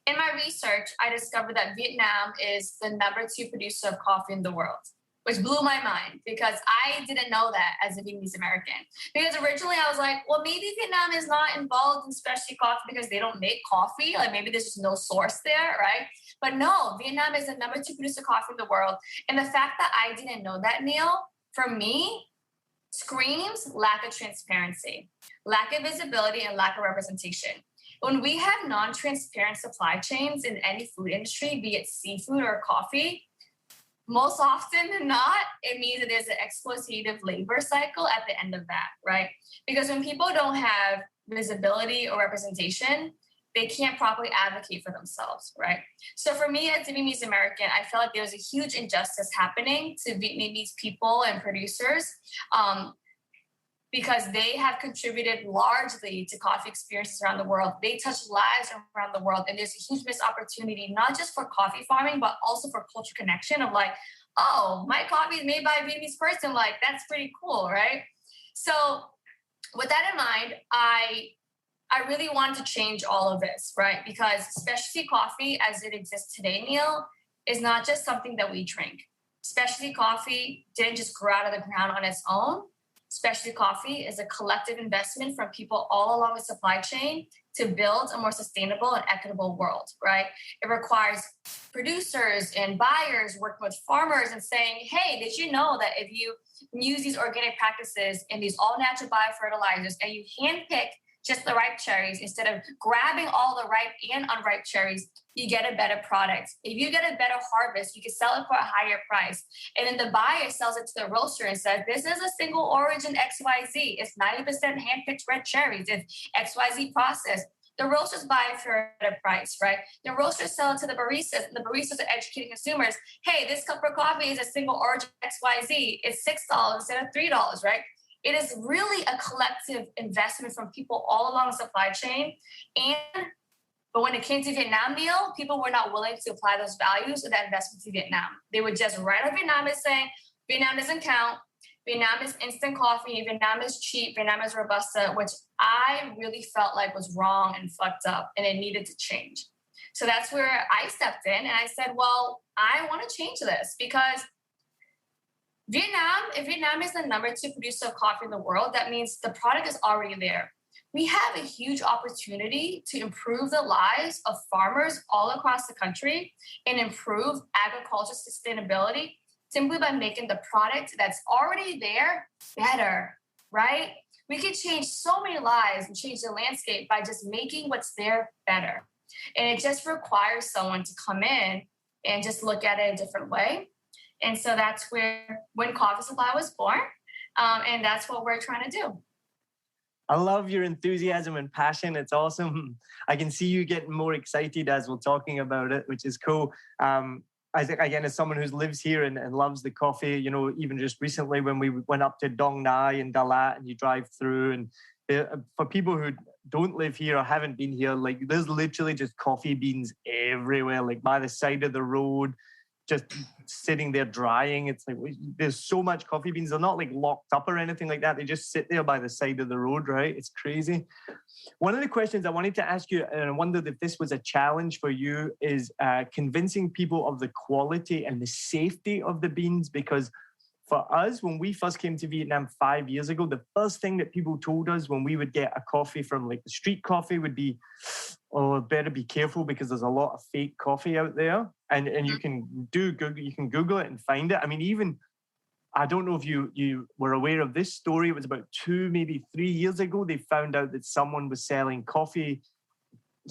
B: In my research, I discovered that Vietnam is the number 2 producer of coffee in the world, which blew my mind because I didn't know that as a Vietnamese American. Because originally I was like, well, maybe Vietnam is not involved in specialty coffee because they don't make coffee. Maybe there's just no source there, right? But no, Vietnam is the number 2 producer of coffee in the world. And the fact that I didn't know that, Neil, for me, screams lack of transparency, lack of visibility, and lack of representation. When we have non-transparent supply chains in any food industry, be it seafood or coffee, most often than not, it means that there's an exploitative labor cycle at the end of that, right? Because when people don't have visibility or representation, they can't properly advocate for themselves, right? So for me as a Vietnamese American, I felt like there was a huge injustice happening to Vietnamese people and producers because they have contributed largely to coffee experiences around the world. They touch lives around the world. And there's a huge missed opportunity, not just for coffee farming, but also for culture connection of oh, my coffee is made by a Vietnamese person. That's pretty cool, right? So with that in mind, I I really wanted to change all of this, right? Because specialty coffee as it exists today, Neil, is not just something that we drink. Specialty coffee didn't just grow out of the ground on its own. Specialty coffee is a collective investment from people all along the supply chain to build a more sustainable and equitable world, right? It requires producers and buyers working with farmers and saying, hey, did you know that if you use these organic practices and these all-natural biofertilizers and you handpick just the ripe cherries instead of grabbing all the ripe and unripe cherries, you get a better product. If you get a better harvest, you can sell it for a higher price. And then the buyer sells it to the roaster and says, this is a single origin XYZ. It's 90% handpicked red cherries. It's XYZ process. The roasters buy it for a better price, right? The roasters sell it to the baristas, and the baristas are educating consumers. Hey, this cup of coffee is a single origin XYZ. It's $6 instead of $3, right? It is really a collective investment from people all along the supply chain. But when it came to Vietnam, Neil, people were not willing to apply those values of that investment to Vietnam. They would just write off Vietnam as saying, Vietnam doesn't count. Vietnam is instant coffee. Vietnam is cheap. Vietnam is Robusta, which I really felt like was wrong and fucked up, and it needed to change. So that's where I stepped in and I said, well, I want to change this because if Vietnam is the number 2 producer of coffee in the world, that means the product is already there. We have a huge opportunity to improve the lives of farmers all across the country and improve agriculture sustainability simply by making the product that's already there better, right? We can change so many lives and change the landscape by just making what's there better. And it just requires someone to come in and just look at it a different way. And so that's when Coffee Supply was born. And that's what we're trying to do.
A: I love your enthusiasm and passion. It's awesome. I can see you getting more excited as we're talking about it, which is cool. As someone who lives here and loves the coffee, you know, even just recently when we went up to Dong Nai and Dalat and you drive through, and for people who don't live here or haven't been here, like there's literally just coffee beans everywhere, like by the side of the road, just sitting there drying. It's like there's so much coffee beans. They're not like locked up or anything like that. They just sit there by the side of the road, right? It's crazy. One of the questions I wanted to ask you, and I wondered if this was a challenge for you, is convincing people of the quality and the safety of the beans. Because for us, when we first came to Vietnam 5 years ago, the first thing that people told us when we would get a coffee from like the street coffee would be, oh, better be careful because there's a lot of fake coffee out there. And you can Google it and find it. I mean, even, I don't know if you were aware of this story. It was about 2, maybe 3 years ago. They found out that someone was selling coffee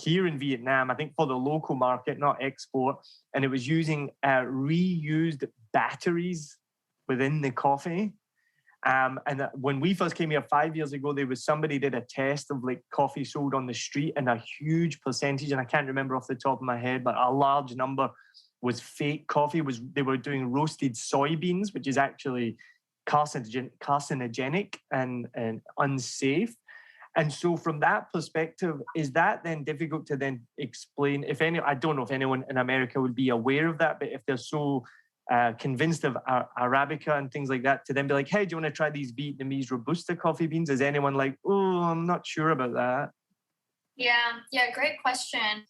A: here in Vietnam, I think for the local market, not export. And it was using reused batteries within the coffee. And when we first came here 5 years ago, there was somebody did a test of like coffee sold on the street, and a huge percentage, and I can't remember off the top of my head, but a large number was fake coffee. They were doing roasted soybeans, which is actually carcinogenic and unsafe. And so from that perspective, is that then difficult to then explain? I don't know if anyone in America would be aware of that, but if they're so convinced of Arabica and things like that, to then be like, hey, do you want to try these Vietnamese Robusta coffee beans? Is anyone like, oh, I'm not sure about that?
B: Yeah, great question.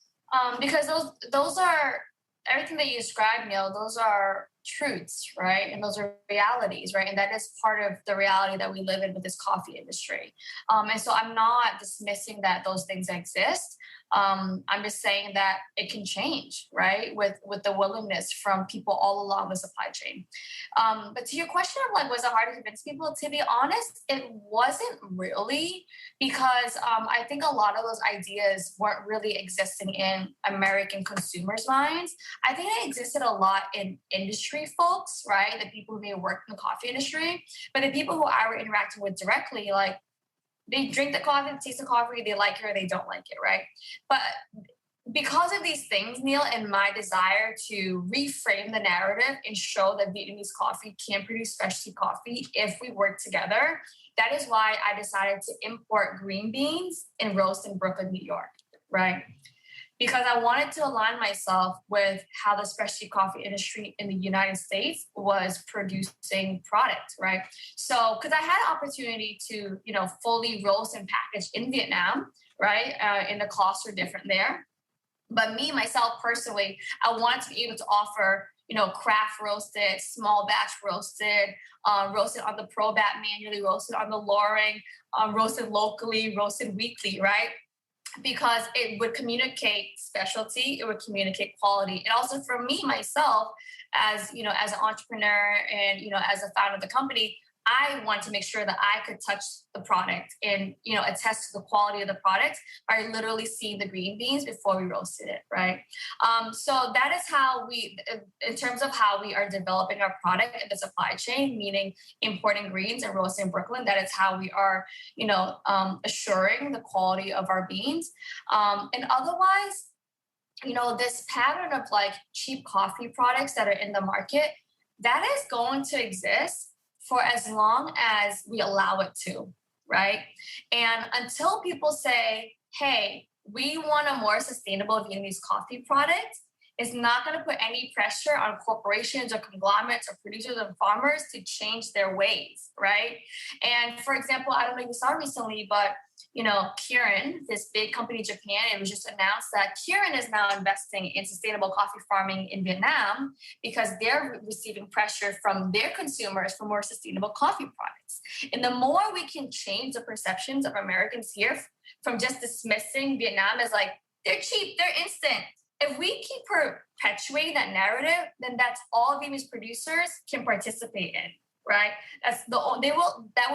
B: Because those are, everything that you described, Neil, those are truths, right? And those are realities, right? And that is part of the reality that we live in with this coffee industry. And so I'm not dismissing that those things exist. I'm just saying that it can change, right? With the willingness from people all along the supply chain. But to your question of like, was it hard to convince people? To be honest, it wasn't really, because I think a lot of those ideas weren't really existing in American consumers' minds. I think it existed a lot in industry folks, right? The people who may work in the coffee industry, but the people who I were interacting with directly, like, they drink the coffee, taste the coffee, they like it or they don't like it, right? But because of these things, Neil, and my desire to reframe the narrative and show that Vietnamese coffee can produce specialty coffee if we work together, that is why I decided to import green beans and roast in Brooklyn, New York, right? Because I wanted to align myself with how the specialty coffee industry in the United States was producing product, right? So, because I had an opportunity to, fully roast and package in Vietnam, right? And the costs are different there. But me, myself, personally, I want to be able to offer, craft roasted, small batch roasted, roasted on the ProBat manually, roasted on the Loring, roasted locally, roasted weekly, right? Because it would communicate specialty, it would communicate quality. And also for me, myself, as as an entrepreneur and as a founder of the company, I want to make sure that I could touch the product and attest to the quality of the product by literally seeing the green beans before we roasted it, right? So that is how we, in terms of how we are developing our product in the supply chain, meaning importing greens and roasting in Brooklyn. That is how we are, assuring the quality of our beans. And otherwise, this pattern of like cheap coffee products that are in the market, that is going to exist for as long as we allow it to, right? And until people say, hey, we want a more sustainable Vietnamese coffee product, it's not going to put any pressure on corporations or conglomerates or producers and farmers to change their ways, right? And for example, I don't know if you saw recently, but Kirin, this big company in Japan, it was just announced that Kirin is now investing in sustainable coffee farming in Vietnam because they're receiving pressure from their consumers for more sustainable coffee products. And the more we can change the perceptions of Americans here from just dismissing Vietnam as like, they're cheap, they're instant. If we keep perpetuating that narrative, then that's all Vietnamese producers can participate in, right? That will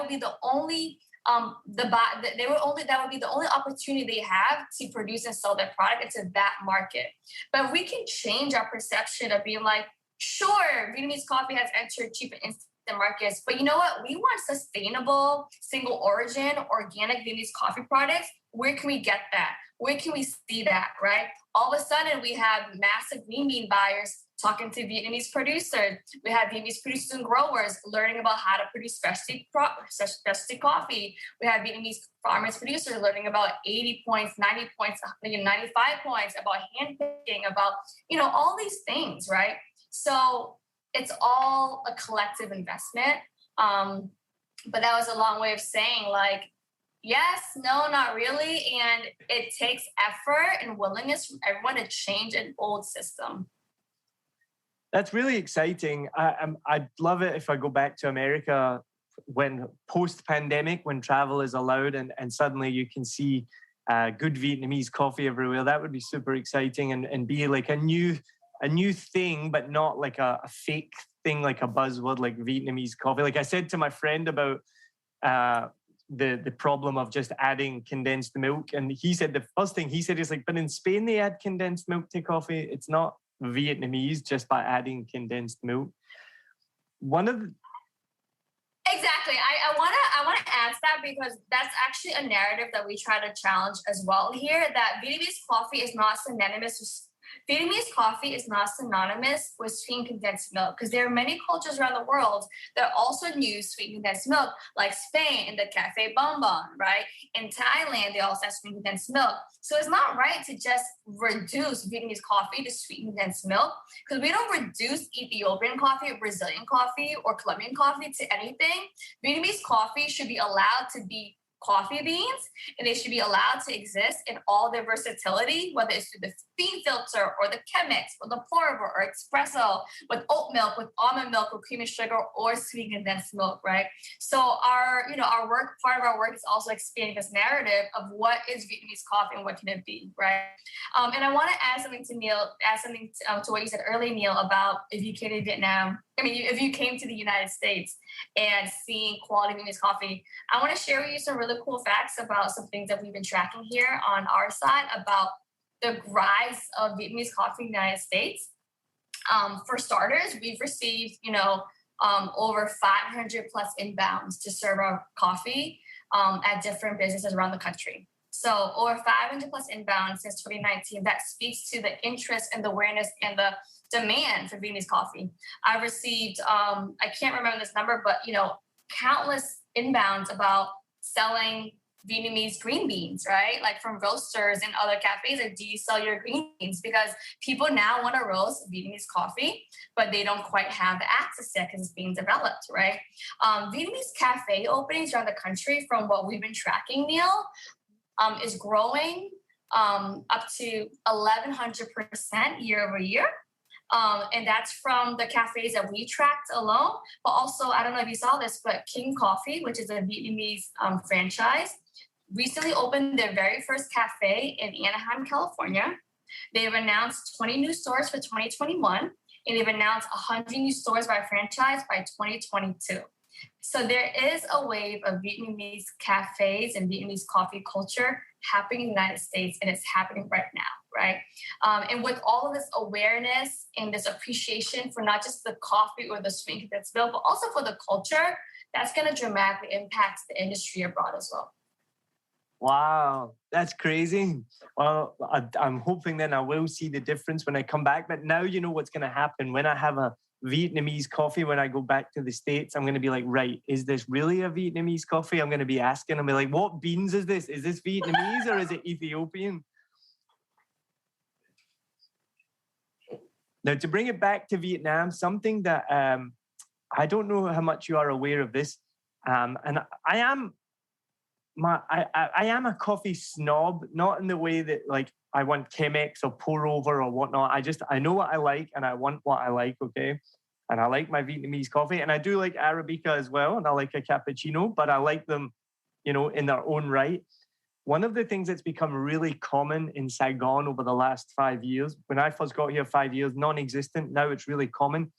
B: be the only that would be the only opportunity they have to produce and sell their product into that market. But we can change our perception of being like, sure, Vietnamese coffee has entered cheap and instant markets, but you know what? We want sustainable, single origin, organic Vietnamese coffee products. Where can we get that? Where can we see that, right? All of a sudden, we have massive green bean buyers talking to Vietnamese producers. We have Vietnamese producers and growers learning about how to produce specialty coffee. We have Vietnamese farmers producers learning about 80 points, 90 points, 95 points, about hand picking, about, all these things, right? So it's all a collective investment. But that was a long way of saying like, yes, no, not really. And it takes effort and willingness from everyone to change an old system.
A: That's really exciting. I'd love it if I go back to America when post-pandemic, when travel is allowed and suddenly you can see good Vietnamese coffee everywhere. That would be super exciting and be like a new thing, but not like a fake thing, like a buzzword, like Vietnamese coffee. Like I said to my friend about the problem of just adding condensed milk. And he said, the first thing he said is like, but in Spain, they add condensed milk to coffee. It's not Vietnamese just by adding condensed milk.
B: Exactly. I want to answer that because that's actually a narrative that we try to challenge as well here, that Vietnamese coffee is not synonymous with sweetened condensed milk, because there are many cultures around the world that also use sweetened condensed milk, like Spain in the Cafe Bonbon, right? In Thailand, they also have sweetened condensed milk. So it's not right to just reduce Vietnamese coffee to sweetened condensed milk, because we don't reduce Ethiopian coffee or Brazilian coffee or Colombian coffee to anything. Vietnamese coffee should be allowed to be coffee beans, and they should be allowed to exist in all their versatility, whether it's through the bean filter or the Chemex or the pour over or espresso, with oat milk, with almond milk, with cream and sugar, or sweet condensed milk, right? So our work, part of our work is also expanding this narrative of what is Vietnamese coffee and what can it be, right? And I want to add something to what you said earlier, Neil, about if you came to Vietnam. If you came to the United States and seeing quality Vietnamese coffee, I want to share with you some really cool facts about some things that we've been tracking here on our side about the rise of Vietnamese coffee in the United States. For starters, we've received, over 500 plus inbounds to serve our coffee at different businesses around the country. So over 500 plus inbounds since 2019. That speaks to the interest and the awareness and the demand for Vietnamese coffee. I've received, I can't remember this number, but, countless inbounds about selling Vietnamese green beans, right? Like from roasters and other cafes, like, do you sell your green beans? Because people now want to roast Vietnamese coffee, but they don't quite have the access yet because it's being developed, right? Vietnamese cafe openings around the country, from what we've been tracking, Neil, is growing up to 1,100% year over year. And that's from the cafes that we tracked alone. But also, I don't know if you saw this, but King Coffee, which is a Vietnamese franchise, recently opened their very first cafe in Anaheim, California. They've announced 20 new stores for 2021, and they've announced 100 new stores by franchise by 2022. So there is a wave of Vietnamese cafes and Vietnamese coffee culture happening in the United States, and it's happening right now, right? And with all of this awareness and this appreciation for not just the coffee or the sweet that's built, but also for the culture, that's going to dramatically impact the industry abroad as well.
A: Wow, that's crazy. Well, I'm hoping then I will see the difference when I come back. But now you know what's going to happen. When I have a Vietnamese coffee, when I go back to the States, I'm going to be like, right, is this really a Vietnamese coffee? I'm going to be asking, I'm be like, what beans is this? Is this Vietnamese or is it Ethiopian? Now, to bring it back to Vietnam, something that I don't know how much you are aware of this, and I am a coffee snob, not in the way that like I want Chemex or pour over or whatnot. I know what I like and I want what I like, okay? And I like my Vietnamese coffee, and I do like Arabica as well, and I like a cappuccino, but I like them, you know, in their own right. One of the things that's become really common in Saigon over the last 5 years, when I first got here 5 years, non-existent, now it's really common.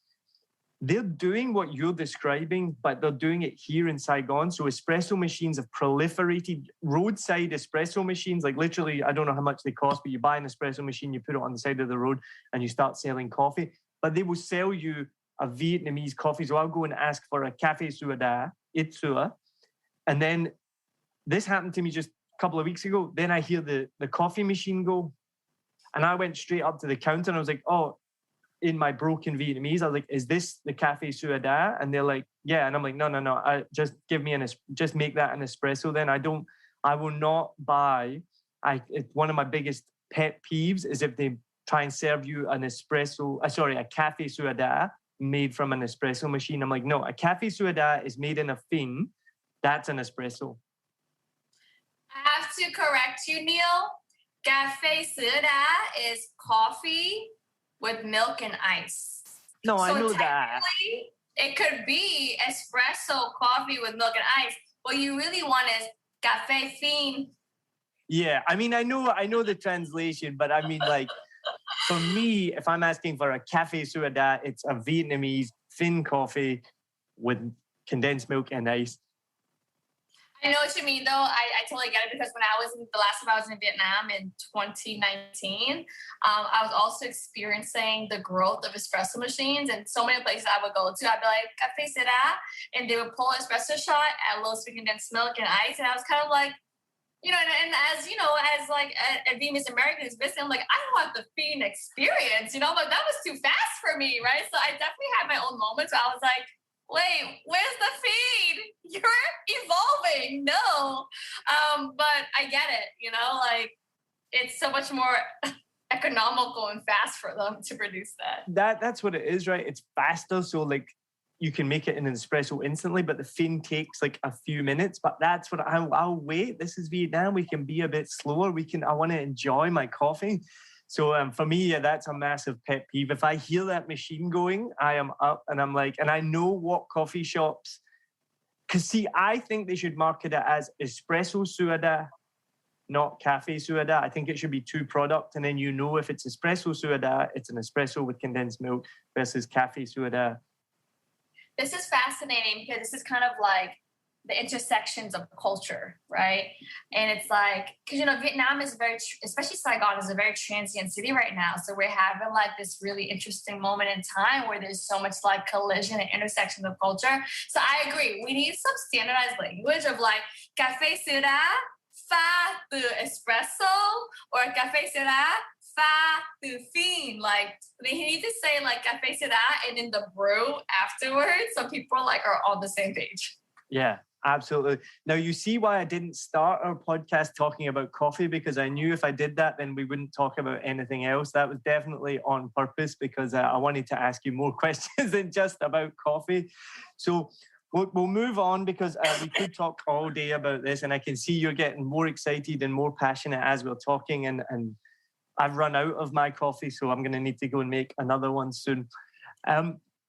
A: They're doing what you're describing, but they're doing it here in Saigon. So espresso machines have proliferated, roadside espresso machines, like literally, I don't know how much they cost, but you buy an espresso machine, you put it on the side of the road and you start selling coffee. But they will sell you a Vietnamese coffee. So I'll go and ask for a Café Suada, Ít Sua. And then this happened to me just a couple of weeks ago. Then I hear the coffee machine go. And I went straight up to the counter and I was like, oh, in my broken Vietnamese, I was like, is this the Café Suada? And they're like, yeah. And I'm like, no. Just give me just make that an espresso. Then I will not buy. It's one of my biggest pet peeves is if they try and serve you an espresso, a Café Suada made from an espresso machine. I'm like, no, a Café Suada is made in a fin. That's an espresso.
B: I have to correct you, Neil. Café Suada is coffee with milk and ice.
A: No, I know that.
B: It could be espresso coffee with milk and ice. What you really want is café fin.
A: Yeah, I mean, I know the translation, but I mean, like, for me, if I'm asking for a Café Suada, it's a Vietnamese fin coffee with condensed milk and ice.
B: I know what you mean, though. I totally get it because when the last time I was in Vietnam in 2019, I was also experiencing the growth of espresso machines, and so many places I would go to, I'd be like, Café Sahr, and they would pull an espresso shot, add a little sweet condensed milk and ice, and I was kind of like, you know, and as you know, as like a Vietnamese American is visiting, I'm like, I want the fiend experience, you know, but that was too fast for me, right? So I definitely had my own moments where I was like, wait, where's the feed? You're evolving. No. But I get it, you know, like it's so much more economical and fast for them to produce that.
A: That's what it is, right? It's faster. So like you can make it in an espresso instantly, but the fin takes like a few minutes. But that's what I'll wait. This is Vietnam. We can be a bit slower. I want to enjoy my coffee. So for me, yeah, that's a massive pet peeve. If I hear that machine going, I am up and I'm like, and I know what coffee shops, because see, I think they should market it as espresso suada, not Café Suada. I think it should be two products. And then you know if it's espresso suada, it's an espresso with condensed milk versus Café Suada.
B: This is fascinating because this is kind of like the intersections of culture, right? And it's like, because, you know, Vietnam is especially Saigon is a very transient city right now. So we're having like this really interesting moment in time where there's so much like collision and intersection of culture. So I agree. We need some standardized language of like Café Sahr, pha từ espresso, or Café Sahr, pha từ fin. Like they need to say like Café Sahr and then the brew afterwards. So people like are on the same page.
A: Yeah. Absolutely. Now, you see why I didn't start our podcast talking about coffee, because I knew if I did that, then we wouldn't talk about anything else. That was definitely on purpose because I wanted to ask you more questions than just about coffee. So We'll move on because we could talk all day about this, and I can see you're getting more excited and more passionate as we're talking, and I've run out of my coffee, so I'm going to need to go and make another one soon.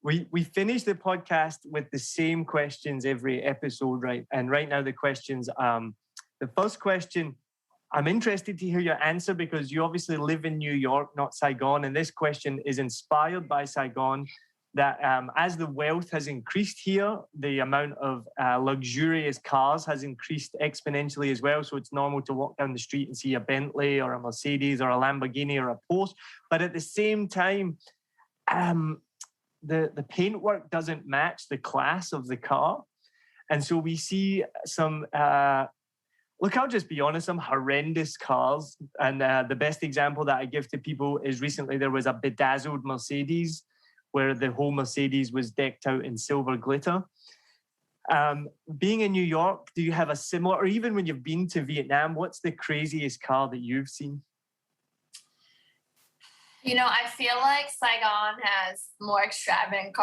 A: We finish the podcast with the same questions every episode, right? And right now the questions, the first question, I'm interested to hear your answer because you obviously live in New York, not Saigon. And this question is inspired by Saigon, that as the wealth has increased here, the amount of luxurious cars has increased exponentially as well. So it's normal to walk down the street and see a Bentley or a Mercedes or a Lamborghini or a Porsche. But at the same time, the paintwork doesn't match the class of the car. And so we see some... Look, I'll just be honest, some horrendous cars. And the best example that I give to people is recently there was a bedazzled Mercedes where the whole Mercedes was decked out in silver glitter. Being in New York, do you have a similar, or even when you've been to Vietnam, what's the craziest car that you've seen?
B: You know, I feel like Saigon has more extravagant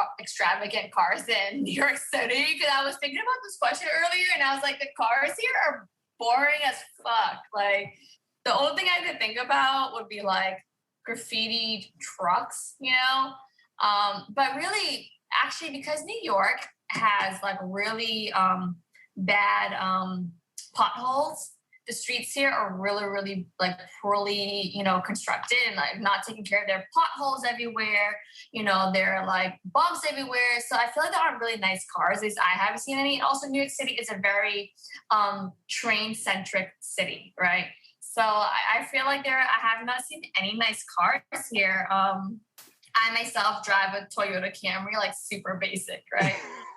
B: cars than New York City, because I was thinking about this question earlier and I was like, the cars here are boring as fuck. Like, the only thing I could think about would be like graffiti trucks, you know? But really, actually, because New York has like really bad potholes, the streets here are really, really like poorly, you know, constructed and like not taking care of their potholes everywhere. You know, there are like bumps everywhere. So I feel like there aren't really nice cars. At least I haven't seen any. Also, New York City is a very train-centric city, right? So I feel like I have not seen any nice cars here. I myself drive a Toyota Camry, like super basic, right?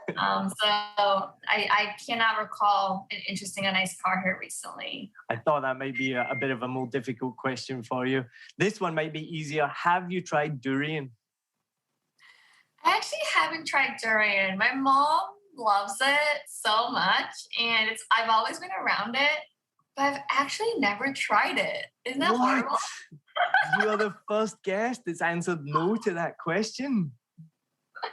B: So I cannot recall a nice car here recently.
A: I thought that might be a bit of a more difficult question for you. This one might be easier. Have you tried durian?
B: I actually haven't tried durian. My mom loves it so much, and I've always been around it, but I've actually never tried it. Isn't that horrible?
A: You are the first guest that's answered no to that question.
B: I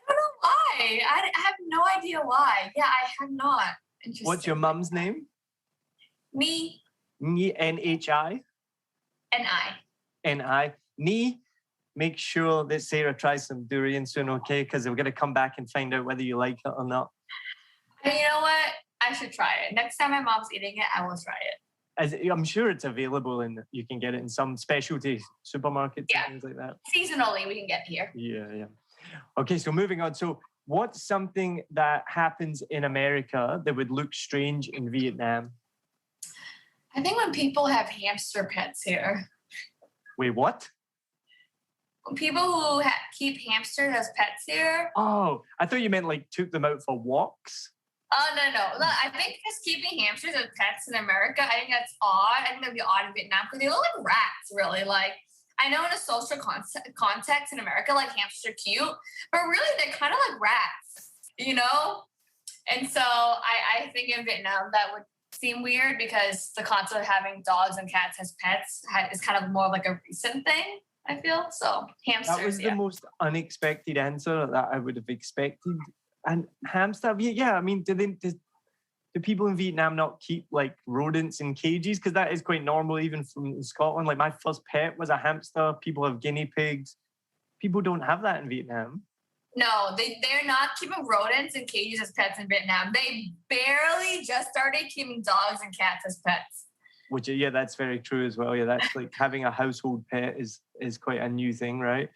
B: don't know why. I have no idea why. Yeah, I have not. Interesting.
A: What's your mum's name?
B: Ni.
A: N-H-I?
B: N-I.
A: N-I. Ni, make sure that Sahr tries some durian soon, okay? Because we're going to come back and find out whether you like it or not.
B: And you know what? I should try it. Next time my mom's eating it, I will try it.
A: I'm sure it's available and you can get it in some specialty supermarkets and things like that.
B: Seasonally, we can get here.
A: Yeah. Okay, so moving on. So what's something that happens in America that would look strange in Vietnam?
B: I think when people have hamster pets here.
A: Wait, what?
B: People who keep hamsters as pets here.
A: Oh, I thought you meant like took them out for walks.
B: Oh, no. Look, I think just keeping hamsters as pets in America, I think that's odd. I think that'd be odd in Vietnam because they look like rats, really. Like, I know in a social context in America, like hamsters are cute, but really they're kind of like rats, you know? And so I think in Vietnam that would seem weird because the concept of having dogs and cats as pets is kind of more like a recent thing, I feel. So hamsters,
A: that was the most unexpected answer that I would have expected. And hamster, yeah. I mean, do people in Vietnam not keep like rodents in cages? Because that is quite normal, even from Scotland. Like my first pet was a hamster. People have guinea pigs. People don't have that in Vietnam.
B: No, they're not keeping rodents in cages as pets in Vietnam. They barely just started keeping dogs and cats as pets.
A: Which, yeah, that's very true as well. Yeah, that's like having a household pet is quite a new thing, right?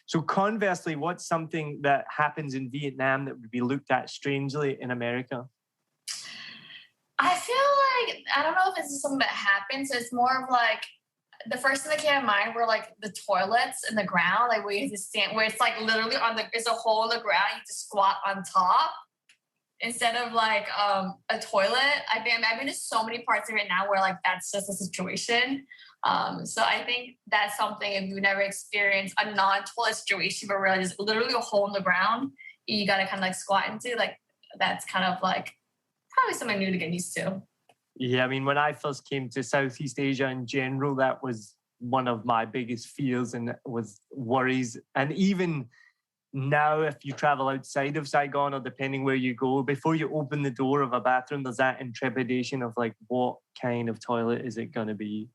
A: So conversely, what's something that happens in Vietnam that would be looked at strangely in America?
B: I feel like, I don't know if it's something that happens. It's more of like, the first thing that came to mind were like the toilets in the ground, like where you have to stand, where it's like literally there's a hole in the ground, you have to squat on top instead of like a toilet. I've been to so many parts of it now where like that's just a situation. So I think that's something, if you've never experienced a non-toilet situation, but really just literally a hole in the ground, you got to kind of like squat into, like that's kind of like probably something new to get used to.
A: Yeah, I mean, when I first came to Southeast Asia in general, that was one of my biggest fears and was worries. And even now if you travel outside of Saigon or depending where you go, before you open the door of a bathroom, there's that intrepidation of like, what kind of toilet is it going to be?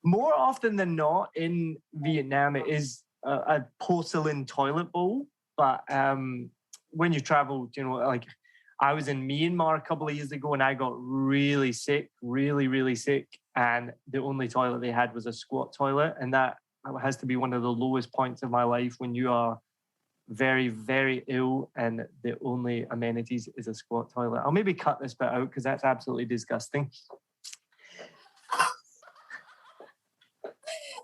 A: More often than not in Vietnam, it is a porcelain toilet bowl. But when you travel, you know, like I was in Myanmar a couple of years ago and I got really sick, really sick. And the only toilet they had was a squat toilet. And that has to be one of the lowest points of my life when you are very, very ill and the only amenities is a squat toilet. I'll maybe cut this bit out because that's absolutely disgusting.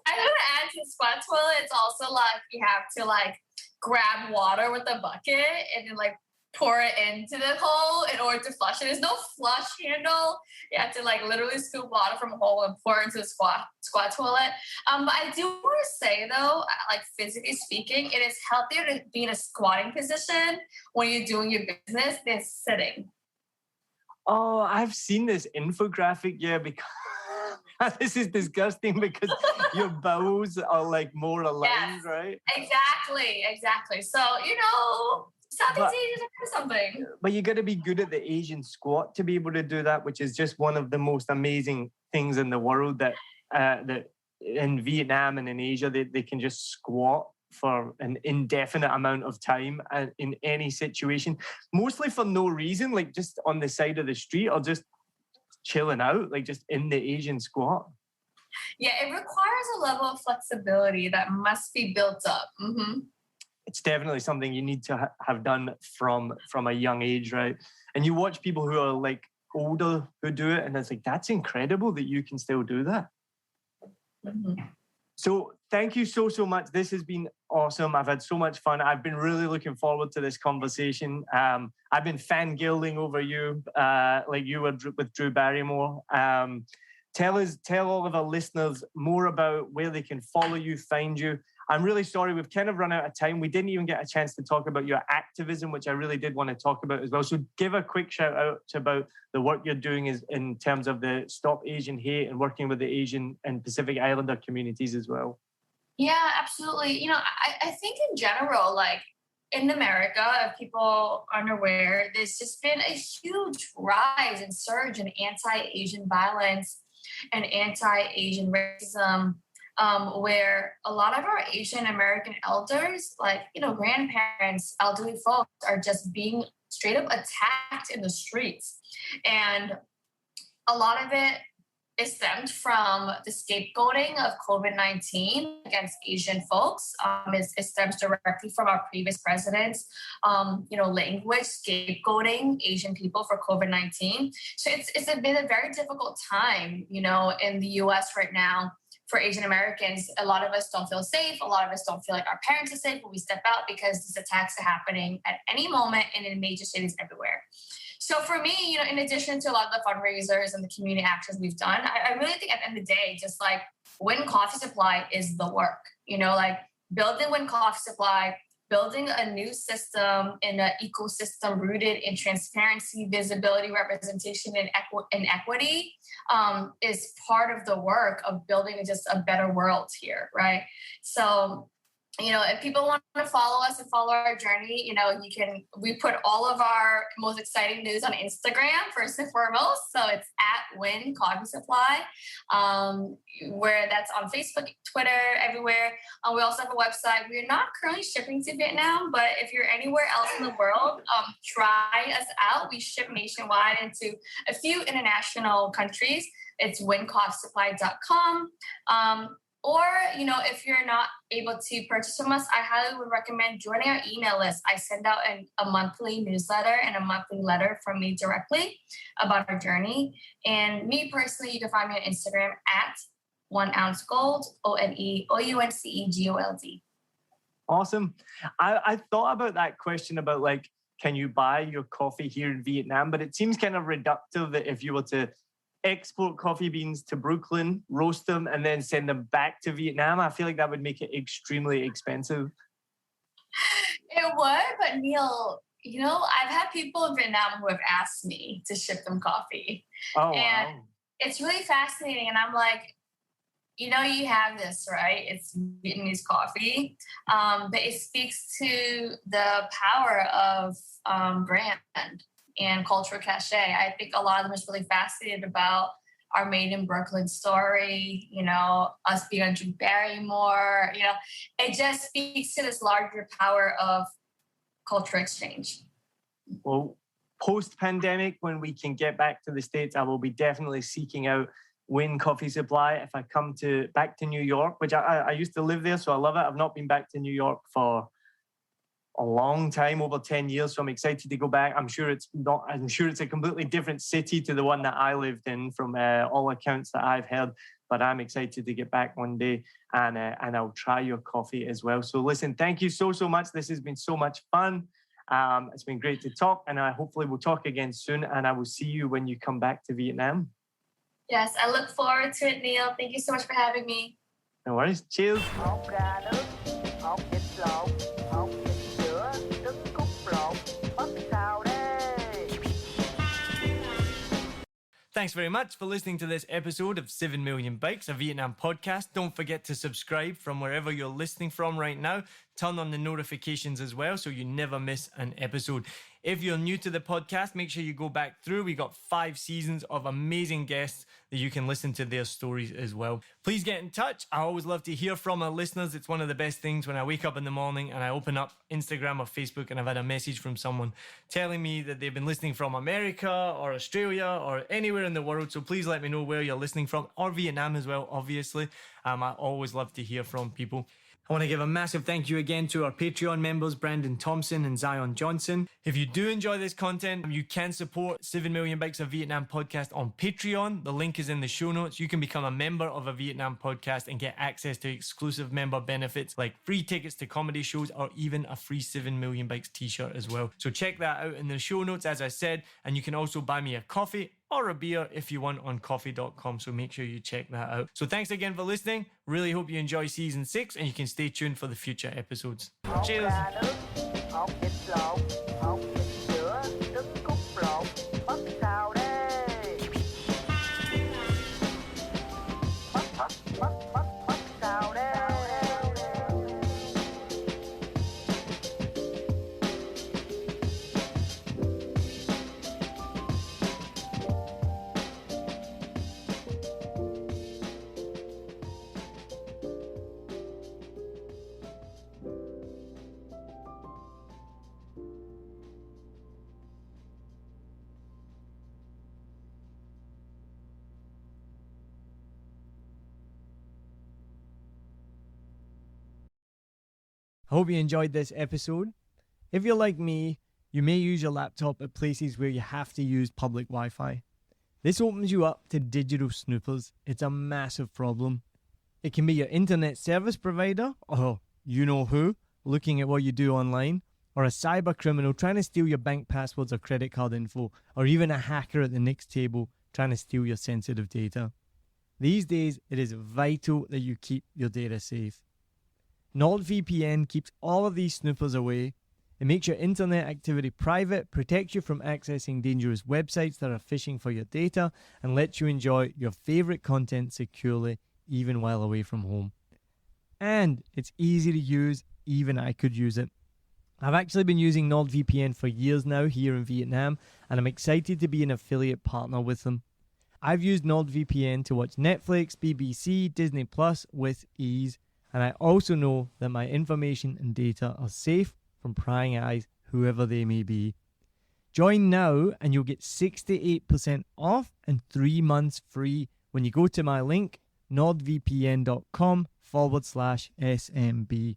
B: I want to add to the squat toilet. It's also like you have to like grab water with a bucket and then like pour it into the hole in order to flush it. There's no flush handle. You have to like literally scoop water from a hole and pour it into the squat toilet. But I do want to say though, like physically speaking, it is healthier to be in a squatting position when you're doing your business than sitting.
A: Oh, I've seen this infographic, yeah, because this is disgusting because your bowels are like more aligned, yes, right?
B: Exactly. So, you know, Southeast Asians are something.
A: But you got to be good at the Asian squat to be able to do that, which is just one of the most amazing things in the world that in Vietnam and in Asia, they can just squat for an indefinite amount of time in any situation, mostly for no reason, like just on the side of the street or just chilling out, like just in the Asian squat.
B: Yeah, it requires a level of flexibility that must be built up. Mm-hmm.
A: It's definitely something you need to have done from a young age, right? And you watch people who are like older who do it, and it's like, that's incredible that you can still do that.
B: Mm-hmm.
A: So thank you so much. This has been awesome. I've had so much fun. I've been really looking forward to this conversation. I've been fangirling over you, like you were with Drew Barrymore. Tell all of our listeners more about where they can follow you, find you. I'm really sorry, we've kind of run out of time. We didn't even get a chance to talk about your activism, which I really did want to talk about as well. So give a quick shout out about the work you're doing is in terms of the Stop Asian Hate and working with the Asian and Pacific Islander communities as well.
B: Yeah, absolutely. You know, I think in general, like in America, if people aren't aware, there's just been a huge rise and surge in anti-Asian violence and anti-Asian racism. Where a lot of our Asian American elders, like, you know, grandparents, elderly folks are just being straight up attacked in the streets. And a lot of it is stemmed from the scapegoating of COVID-19 against Asian folks. It stems directly from our previous presidents, language, scapegoating Asian people for COVID-19. So it's been a very difficult time, you know, in the US right now. For Asian Americans, a lot of us don't feel safe. A lot of us don't feel like our parents are safe when we step out because these attacks are happening at any moment and in major cities everywhere. So for me, you know, in addition to a lot of the fundraisers and the community actions we've done, I really think at the end of the day, just like Nguyen Coffee Supply is the work, you know, like building Nguyen Coffee Supply, building a new system in an ecosystem rooted in transparency, visibility, representation, and equity is part of the work of building just a better world here, right? So, you know, if people want to follow us and follow our journey, you know, we put all of our most exciting news on Instagram, first and foremost. So it's at Nguyen Coffee Supply, where that's on Facebook, Twitter, everywhere. We also have a website. We're not currently shipping to Vietnam, but if you're anywhere else in the world, try us out. We ship nationwide into a few international countries. It's nguyencoffeesupply.com. Or, you know, if you're not able to purchase from us, I highly would recommend joining our email list. I send out a monthly newsletter and a monthly letter from me directly about our journey. And me personally, you can find me on Instagram at 1ouncegold, ONEOUNCEGOLD.
A: Awesome. I thought about that question about like, can you buy your coffee here in Vietnam? But it seems kind of reductive that if you were to export coffee beans to Brooklyn, roast them, and then send them back to Vietnam, I feel like that would make it extremely expensive.
B: It would, but Neil, you know, I've had people in Vietnam who have asked me to ship them coffee.
A: Oh,
B: and
A: wow.
B: It's really fascinating. And I'm like, you know, you have this, right? It's Vietnamese coffee, but it speaks to the power of brand and cultural cachet. I think a lot of them is really fascinated about our Made in Brooklyn story, you know, us being on Drew Barrymore, you know, it just speaks to this larger power of cultural exchange.
A: Well, post-pandemic, when we can get back to the States, I will be definitely seeking out Nguyen Coffee Supply if I come back to New York, which I used to live there, so I love it. I've not been back to New York for a long time, over 10 years, so I'm excited to go back. I'm sure it's a completely different city to the one that I lived in from all accounts that I've heard, but I'm excited to get back one day and I'll try your coffee as well. So listen, thank you so much. This has been so much fun. It's been great to talk, and hopefully we'll talk again soon, and I will see you when you come back to Vietnam.
B: Yes, I look forward to it, Neil. Thank you so much for having me.
A: No worries. Cheers.
C: Thanks very much for listening to this episode of 7 Million Bikes, a Vietnam podcast. Don't forget to subscribe from wherever you're listening from right now. Turn on the notifications as well so you never miss an episode. If you're new to the podcast, make sure you go back through. We got 5 seasons of amazing guests that you can listen to their stories as well. Please get in touch. I always love to hear from our listeners. It's one of the best things when I wake up in the morning and I open up Instagram or Facebook and I've had a message from someone telling me that they've been listening from America or Australia or anywhere in the world. So please let me know where you're listening from, or Vietnam as well, obviously. I always love to hear from people. I want to give a massive thank you again to our Patreon members, Brandon Thompson and Zion Johnson. If you do enjoy this content, you can support 7 Million Bikes of Vietnam podcast on Patreon. The link is in the show notes. You can become a member of a Vietnam podcast and get access to exclusive member benefits like free tickets to comedy shows or even a free 7 Million Bikes t-shirt as well. So check that out in the show notes, as I said, and you can also buy me a coffee or a beer if you want on coffee.com, so make sure you check that out. So thanks again for listening. Really hope you enjoy season 6 and you can stay tuned for the future episodes. Cheers. I hope you enjoyed this episode. If you're like me, you may use your laptop at places where you have to use public Wi-Fi. This opens you up to digital snoopers. It's a massive problem. It can be your internet service provider, or you know who, looking at what you do online, or a cyber criminal trying to steal your bank passwords or credit card info, or even a hacker at the next table trying to steal your sensitive data. These days, it is vital that you keep your data safe. NordVPN keeps all of these snoopers away. It makes your internet activity private, protects you from accessing dangerous websites that are phishing for your data, and lets you enjoy your favorite content securely, even while away from home. And it's easy to use, even I could use it. I've actually been using NordVPN for years now here in Vietnam, and I'm excited to be an affiliate partner with them. I've used NordVPN to watch Netflix, BBC, Disney Plus with ease. And I also know that my information and data are safe from prying eyes, whoever they may be. Join now and you'll get 68% off and 3 months free when you go to my link, nordvpn.com/SMB.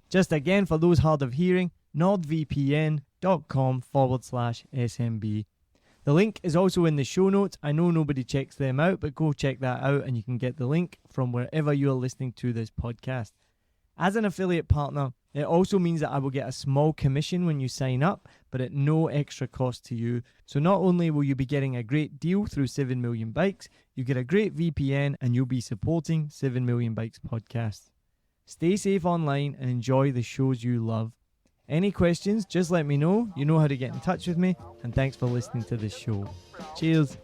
C: Just again, for those hard of hearing, nordvpn.com/SMB. The link is also in the show notes. I know nobody checks them out, but go check that out and you can get the link from wherever you are listening to this podcast. As an affiliate partner, it also means that I will get a small commission when you sign up, but at no extra cost to you. So not only will you be getting a great deal through 7 Million Bikes, you get a great VPN and you'll be supporting 7 Million Bikes podcast. Stay safe online and enjoy the shows you love. Any questions, just let me know. You know how to get in touch with me. And thanks for listening to this show. Cheers.